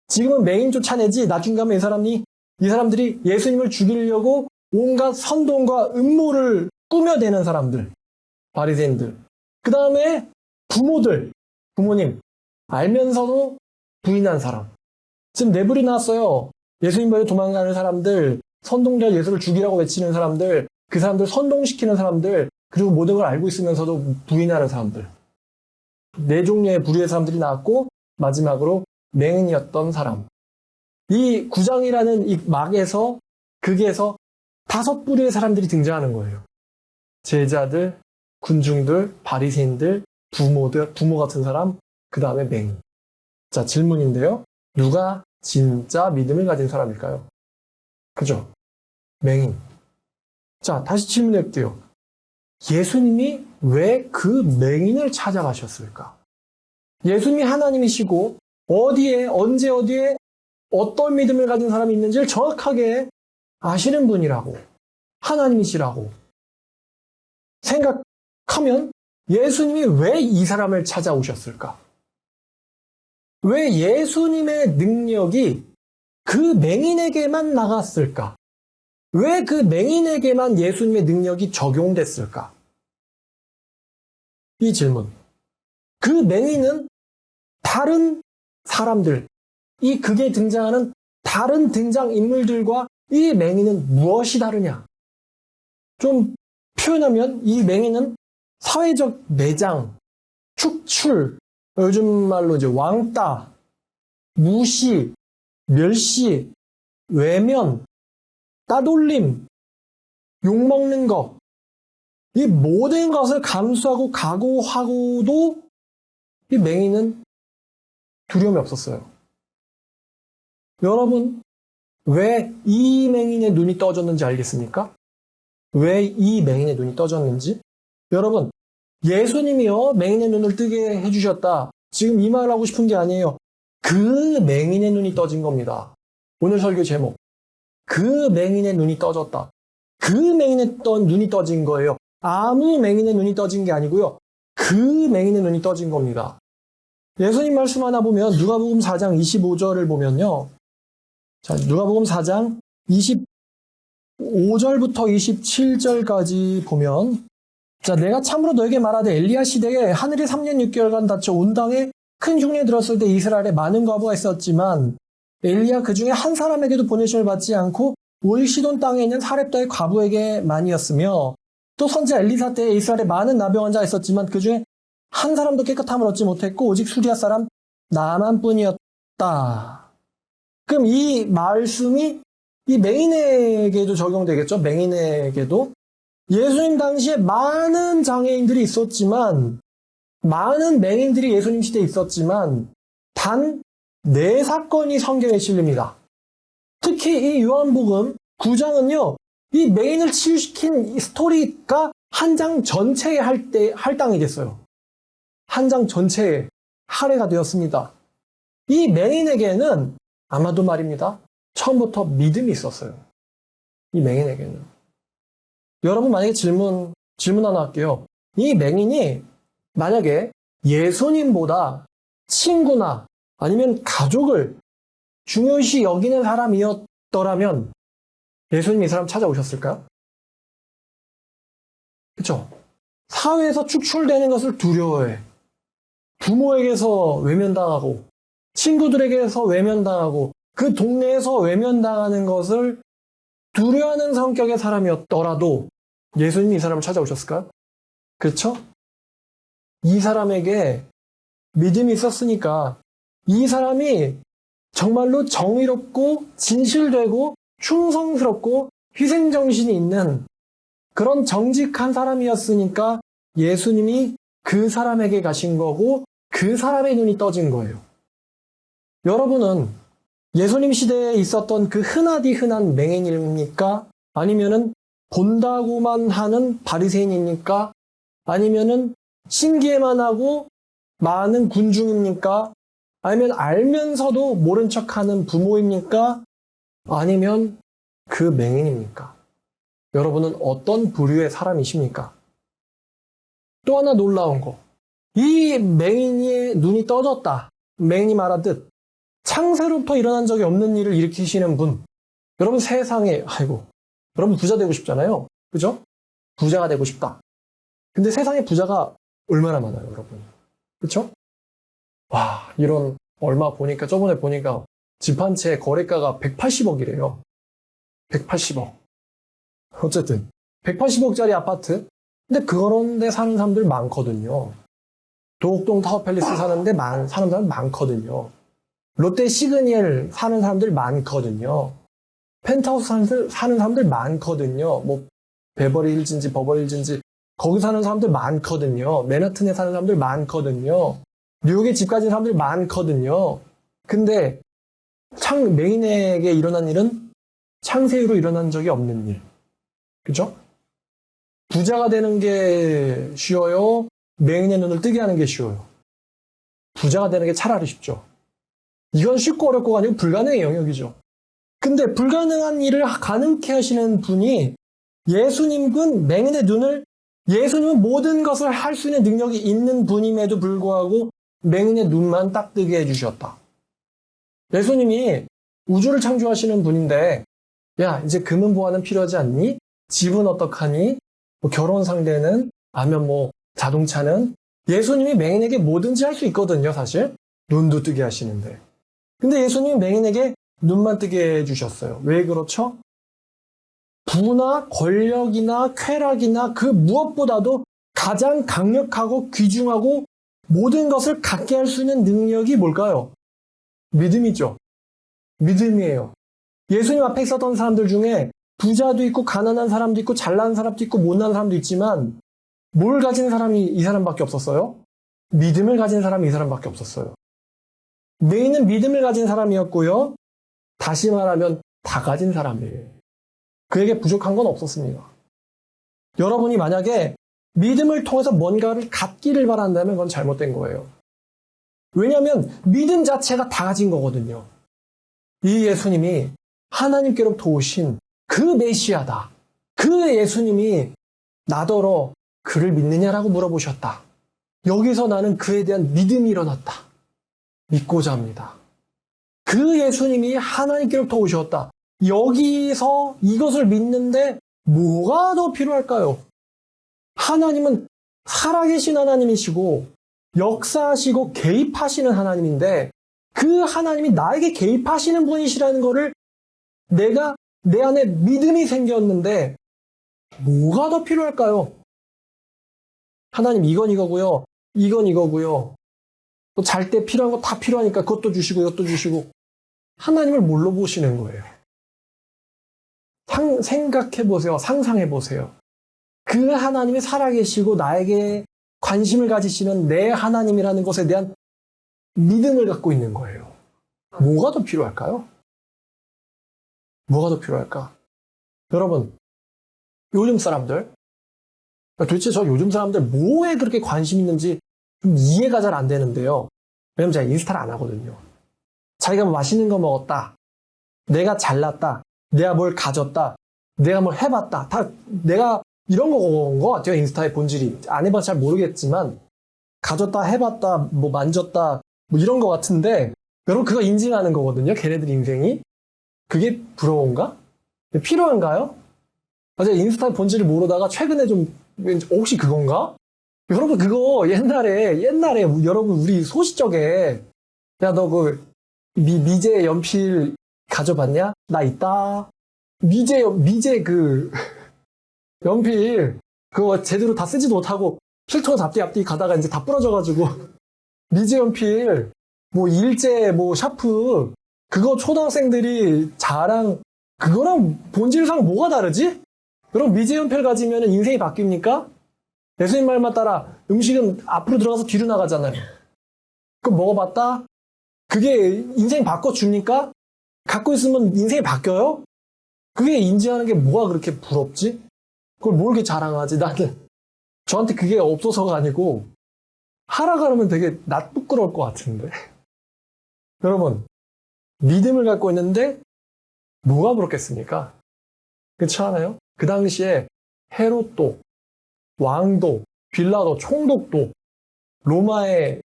지금은 맹인 쫓아내지 나중 가면 이 사람들이 예수님을 죽이려고 온갖 선동과 음모를 꾸며대는 사람들. 바리새인들. 그 다음에 부모님. 알면서도 부인한 사람. 지금 내불이 나왔어요. 예수님 버리고 도망가는 사람들, 선동자 예수를 죽이라고 외치는 사람들, 그 사람들 선동시키는 사람들, 그리고 모든 걸 알고 있으면서도 부인하는 사람들. 네 종류의 부류의 사람들이 나왔고 마지막으로 맹인이었던 사람. 이 9장이라는 이 막에서 극에서 5부류의 사람들이 등장하는 거예요. 제자들, 군중들, 바리새인들, 부모 같은 사람, 그 다음에 맹인. 자, 질문인데요. 누가 진짜 믿음을 가진 사람일까요? 그죠? 맹인. 자, 다시 질문할게요. 예수님이 왜 그 맹인을 찾아가셨을까? 예수님이 하나님이시고 어디에 언제 어디에 어떤 믿음을 가진 사람이 있는지를 정확하게 아시는 분이라고 하나님이시라고 생각하면 예수님이 왜 이 사람을 찾아오셨을까? 왜 예수님의 능력이 그 맹인에게만 나갔을까? 왜 그 맹인에게만 예수님의 능력이 적용됐을까? 이 질문. 그 맹인은 다른 사람들, 이 극에 등장하는 다른 등장인물들과 이 맹인은 무엇이 다르냐? 좀 표현하면 이 맹인은 사회적 매장, 축출, 요즘 말로 이제 왕따, 무시, 멸시, 외면, 따돌림, 욕먹는 것, 이 모든 것을 감수하고 각오하고도 이 맹인은 두려움이 없었어요. 여러분, 왜 이 맹인의 눈이 떠졌는지 알겠습니까? 왜 이 맹인의 눈이 떠졌는지? 여러분, 예수님이요, 맹인의 눈을 뜨게 해주셨다. 지금 이 말을 하고 싶은 게 아니에요. 그 맹인의 눈이 떠진 겁니다. 오늘 설교 제목. 그 맹인의 눈이 떠졌다. 그 맹인의 눈이 떠진 거예요. 아무 맹인의 눈이 떠진 게 아니고요. 그 맹인의 눈이 떠진 겁니다. 예수님 말씀 하나 보면 누가복음 4장 25절을 보면요. 자, 누가복음 4장 25절부터 27절까지 보면 자, 내가 참으로 너에게 말하되 엘리야 시대에 하늘이 3년 6개월간 닫혀 온 땅에 큰 흉내 들었을 때 이스라엘에 많은 과부가 있었지만 엘리야 그 중에 한 사람에게도 보내심을 받지 않고 올 시돈 땅에 있는 사렙다의 과부에게만이었으며 또 선지자 엘리사 때에 이스라엘에 많은 나병 자가 있었지만 그 중에 한 사람도 깨끗함을 얻지 못했고 오직 수리아 사람 나만뿐이었다. 그럼 이 말씀이 이 맹인에게도 적용되겠죠? 맹인에게도. 예수님 당시에 많은 장애인들이 있었지만, 많은 맹인들이 예수님 시대에 있었지만, 단 4사건이 성경에 실립니다. 특히 이 요한복음 9장은요, 이 맹인을 치유시킨 이 스토리가 한 장 전체에 할당이 됐어요. 한 장 전체에 할애가 되었습니다. 이 맹인에게는 아마도 말입니다. 처음부터 믿음이 있었어요. 이 맹인에게는. 여러분 만약에 질문 하나 할게요. 이 맹인이 만약에 예수님보다 친구나 아니면 가족을 중요시 여기는 사람이었더라면 예수님이 이 사람 찾아오셨을까요? 그렇죠? 사회에서 축출되는 것을 두려워해. 부모에게서 외면당하고 친구들에게서 외면당하고 그 동네에서 외면당하는 것을 두려워하는 성격의 사람이었더라도 예수님이 이 사람을 찾아오셨을까요? 그렇죠? 이 사람에게 믿음이 있었으니까 이 사람이 정말로 정의롭고 진실되고 충성스럽고 희생정신이 있는 그런 정직한 사람이었으니까 예수님이 그 사람에게 가신 거고 그 사람의 눈이 떠진 거예요. 여러분은 예수님 시대에 있었던 그 흔하디 흔한 맹인입니까? 아니면은 본다고만 하는 바리새인입니까? 아니면은 신기해만 하고 많은 군중입니까? 아니면 알면서도 모른 척하는 부모입니까? 아니면 그 맹인입니까? 여러분은 어떤 부류의 사람이십니까? 또 하나 놀라운 거. 이 맹인의 눈이 떠졌다. 맹인이 말하듯 창세로부터 일어난 적이 없는 일을 일으키시는 분. 여러분 세상에, 여러분 부자 되고 싶잖아요. 그죠? 부자가 되고 싶다. 근데 세상에 부자가 얼마나 많아요, 여러분. 그쵸? 와, 이런, 저번에 보니까 집 한 채 거래가가 180억이래요. 180억. 어쨌든, 180억짜리 아파트? 근데 그런 데 사는 사람들 많거든요. 도곡동 타워팰리스 사는 사람 많거든요. 롯데 시그니엘 사는 사람들 많거든요. 펜트하우스 사는 사람들 많거든요. 뭐 베버리힐즈인지 버버리힐즈인지 거기 사는 사람들 많거든요. 맨하튼에 사는 사람들 많거든요. 뉴욕에 집 가진 사람들 많거든요. 근데 맹인에게 일어난 일은 창세기로 일어난 적이 없는 일. 그죠? 부자가 되는 게 쉬워요? 맹인의 눈을 뜨게 하는 게 쉬워요? 부자가 되는 게 차라리 쉽죠. 이건 쉽고 어렵고가 아니고 불가능의 영역이죠. 근데 불가능한 일을 가능케 하시는 분이 예수님은 맹인의 눈을 예수님은 모든 것을 할 수 있는 능력이 있는 분임에도 불구하고 맹인의 눈만 딱 뜨게 해주셨다. 예수님이 우주를 창조하시는 분인데 야 이제 금은 보화는 필요하지 않니? 집은 어떡하니? 뭐 결혼 상대는? 아니면 뭐 자동차는? 예수님이 맹인에게 뭐든지 할 수 있거든요, 사실. 눈도 뜨게 하시는데. 근데 예수님이 맹인에게 눈만 뜨게 해주셨어요. 왜 그렇죠? 부나 권력이나 쾌락이나 그 무엇보다도 가장 강력하고 귀중하고 모든 것을 갖게 할 수 있는 능력이 뭘까요? 믿음이죠. 믿음이에요. 예수님 앞에 있었던 사람들 중에 부자도 있고 가난한 사람도 있고 잘난 사람도 있고 못난 사람도 있지만 뭘 가진 사람이 이 사람밖에 없었어요? 믿음을 가진 사람이 이 사람밖에 없었어요. 맹인은 믿음을 가진 사람이었고요. 다시 말하면 다 가진 사람이에요. 그에게 부족한 건 없었습니다. 여러분이 만약에 믿음을 통해서 뭔가를 갖기를 바란다면 그건 잘못된 거예요. 왜냐하면 믿음 자체가 다 가진 거거든요. 이 예수님이 하나님께로부터 오신 그 메시아다. 그 예수님이 나더러 그를 믿느냐라고 물어보셨다. 여기서 나는 그에 대한 믿음이 일어났다. 믿고자 합니다. 그 예수님이 하나님께로부터 오셨다. 여기서 이것을 믿는데 뭐가 더 필요할까요? 하나님은 살아계신 하나님이시고 역사하시고 개입하시는 하나님인데 그 하나님이 나에게 개입하시는 분이시라는 것을 내가 내 안에 믿음이 생겼는데 뭐가 더 필요할까요? 하나님 이건 이거고요. 이건 이거고요. 또 잘 때 필요한 거 다 필요하니까 그것도 주시고 이것도 주시고 하나님을 뭘로 보시는 거예요? 생각해 보세요. 상상해 보세요. 그 하나님이 살아계시고 나에게 관심을 가지시는 내 하나님이라는 것에 대한 믿음을 갖고 있는 거예요. 뭐가 더 필요할까요? 뭐가 더 필요할까? 여러분, 요즘 사람들, 도대체 저 요즘 사람들 뭐에 그렇게 관심 있는지 좀 이해가 잘 안 되는데요. 왜냐면 제가 인스타를 안 하거든요. 자기가 뭐 맛있는 거 먹었다. 내가 잘났다. 내가 뭘 가졌다. 내가 뭘 해봤다. 다 내가 이런 거 같아요. 인스타의 본질이. 안 해봐서 잘 모르겠지만 가졌다, 해봤다, 뭐 만졌다 뭐 이런 거 같은데 여러분 그거 인증하는 거거든요. 걔네들 인생이. 그게 부러운가? 필요한가요? 제가 인스타의 본질을 모르다가 최근에 좀 혹시 그건가? 여러분 그거 옛날에 여러분 우리 소시적에 야 너 그 미제 연필 가져봤냐? 나 있다. 미제 그 연필 그거 제대로 다 쓰지도 못하고 필터 앞뒤 가다가 이제 다 부러져가지고 미제 연필 뭐 일제 뭐 샤프 그거 초등학생들이 자랑 그거랑 본질상 뭐가 다르지? 그럼 미제 연필 가지면 인생이 바뀝니까? 예수님 말만 따라 음식은 앞으로 들어가서 뒤로 나가잖아요. 그거 먹어봤다? 그게 인생 바꿔줍니까? 갖고 있으면 인생이 바뀌어요? 그게 인지하는 게 뭐가 그렇게 부럽지? 그걸 뭘 이렇게 자랑하지? 나는 저한테 그게 없어서가 아니고 하라 그러면 되게 부끄러울 것 같은데. 여러분 믿음을 갖고 있는데 뭐가 부럽겠습니까? 그렇지 않아요? 그 당시에 헤롯도 왕도 빌라도 총독도 로마의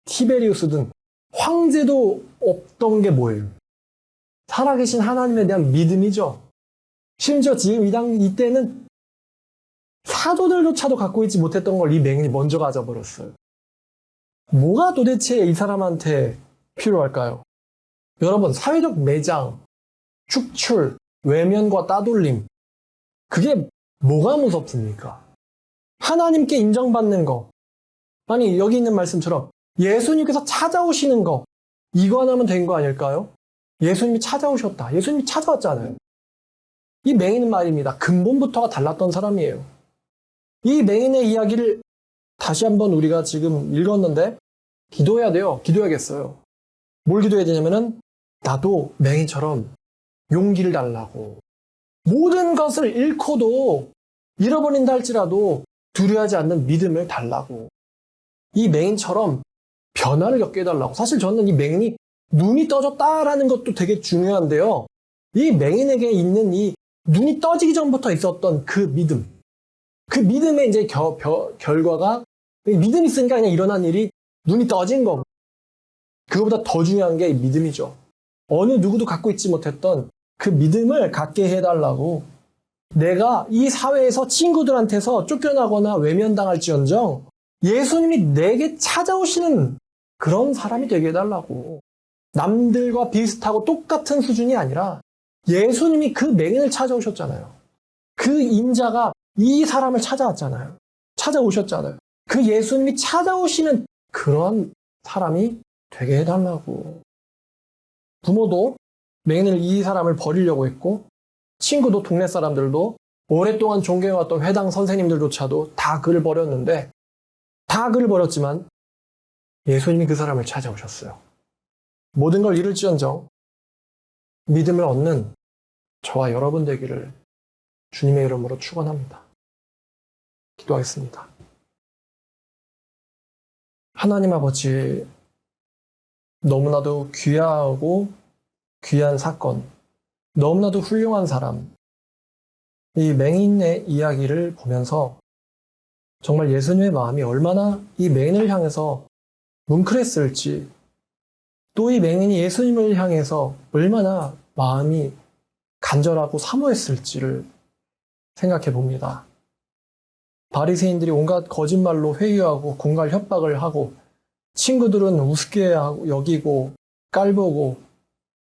티베리우스 등 황제도 없던 게 뭐예요? 살아계신 하나님에 대한 믿음이죠. 심지어 지금 이때는 사도들조차도 갖고 있지 못했던 걸 이 맹인이 먼저 가져버렸어요. 뭐가 도대체 이 사람한테 필요할까요? 여러분, 사회적 매장, 축출, 외면과 따돌림, 그게 뭐가 무섭습니까? 하나님께 인정받는 거, 아니 여기 있는 말씀처럼 예수님께서 찾아오시는 거, 이거 하나면 된 거 아닐까요? 예수님이 찾아오셨다. 예수님이 찾아왔잖아요. 이 맹인은 말입니다. 근본부터가 달랐던 사람이에요. 이 맹인의 이야기를 다시 한번 우리가 지금 읽었는데 기도해야 돼요. 기도해야겠어요. 뭘 기도해야 되냐면은 나도 맹인처럼 용기를 달라고. 모든 것을 잃고도 잃어버린다 할지라도 두려워하지 않는 믿음을 달라고. 이 맹인처럼 변화를 겪게 해달라고. 사실 저는 이 맹인이 눈이 떠졌다라는 것도 되게 중요한데요. 이 맹인에게 있는 이 눈이 떠지기 전부터 있었던 그 믿음. 그 믿음의 이제 결과가 믿음이 있으니까 그냥 일어난 일이 눈이 떠진 거고. 그거보다 더 중요한 게 믿음이죠. 어느 누구도 갖고 있지 못했던 그 믿음을 갖게 해달라고. 내가 이 사회에서 친구들한테서 쫓겨나거나 외면당할지언정 예수님이 내게 찾아오시는 그런 사람이 되게 해달라고. 남들과 비슷하고 똑같은 수준이 아니라 예수님이 그 맹인을 찾아오셨잖아요. 그 인자가 이 사람을 찾아왔잖아요. 찾아오셨잖아요. 그 예수님이 찾아오시는 그런 사람이 되게 해달라고. 부모도 맹인을 이 사람을 버리려고 했고 친구도 동네 사람들도 오랫동안 존경해왔던 회당 선생님들조차도 다 그를 버렸는데 다 그를 버렸지만 예수님이 그 사람을 찾아오셨어요. 모든 걸 잃을지언정 믿음을 얻는 저와 여러분 되기를 주님의 이름으로 축원합니다. 기도하겠습니다. 하나님 아버지, 너무나도 귀하고 귀한 사건, 너무나도 훌륭한 사람, 이 맹인의 이야기를 보면서 정말 예수님의 마음이 얼마나 이 맹인을 향해서 뭉클했을지, 또 이 맹인이 예수님을 향해서 얼마나 마음이 간절하고 사모했을지를 생각해 봅니다. 바리새인들이 온갖 거짓말로 회유하고 공갈 협박을 하고, 친구들은 우습게 여기고 깔보고,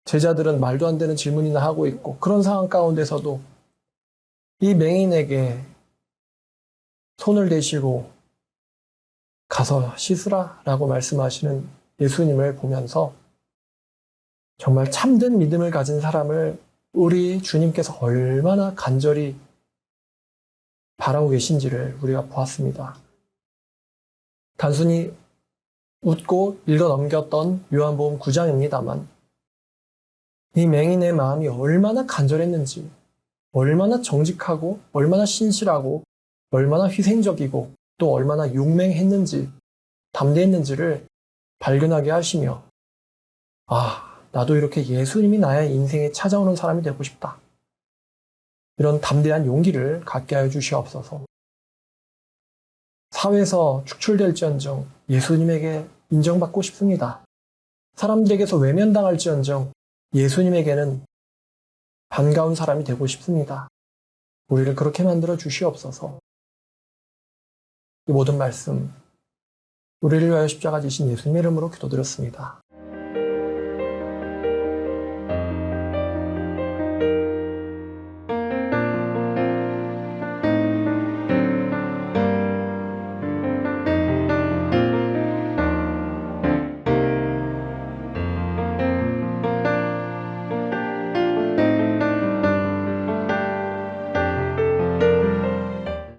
제자들은 말도 안 되는 질문이나 하고 있고, 그런 상황 가운데서도 이 맹인에게 손을 대시고 가서 씻으라 라고 말씀하시는 예수님을 보면서 정말 참된 믿음을 가진 사람을 우리 주님께서 얼마나 간절히 바라고 계신지를 우리가 보았습니다. 단순히 웃고 읽어 넘겼던 요한복음 9장입니다만 이 맹인의 마음이 얼마나 간절했는지, 얼마나 정직하고 얼마나 신실하고 얼마나 희생적이고 또 얼마나 용맹했는지, 담대했는지를 발견하게 하시며, 나도 이렇게 예수님이 나의 인생에 찾아오는 사람이 되고 싶다. 이런 담대한 용기를 갖게 하여 주시옵소서. 사회에서 축출될지언정 예수님에게 인정받고 싶습니다. 사람들에게서 외면당할지언정 예수님에게는 반가운 사람이 되고 싶습니다. 우리를 그렇게 만들어 주시옵소서. 이 모든 말씀, 우리를 위하여 십자가 지신 예수님의 이름으로 기도드렸습니다.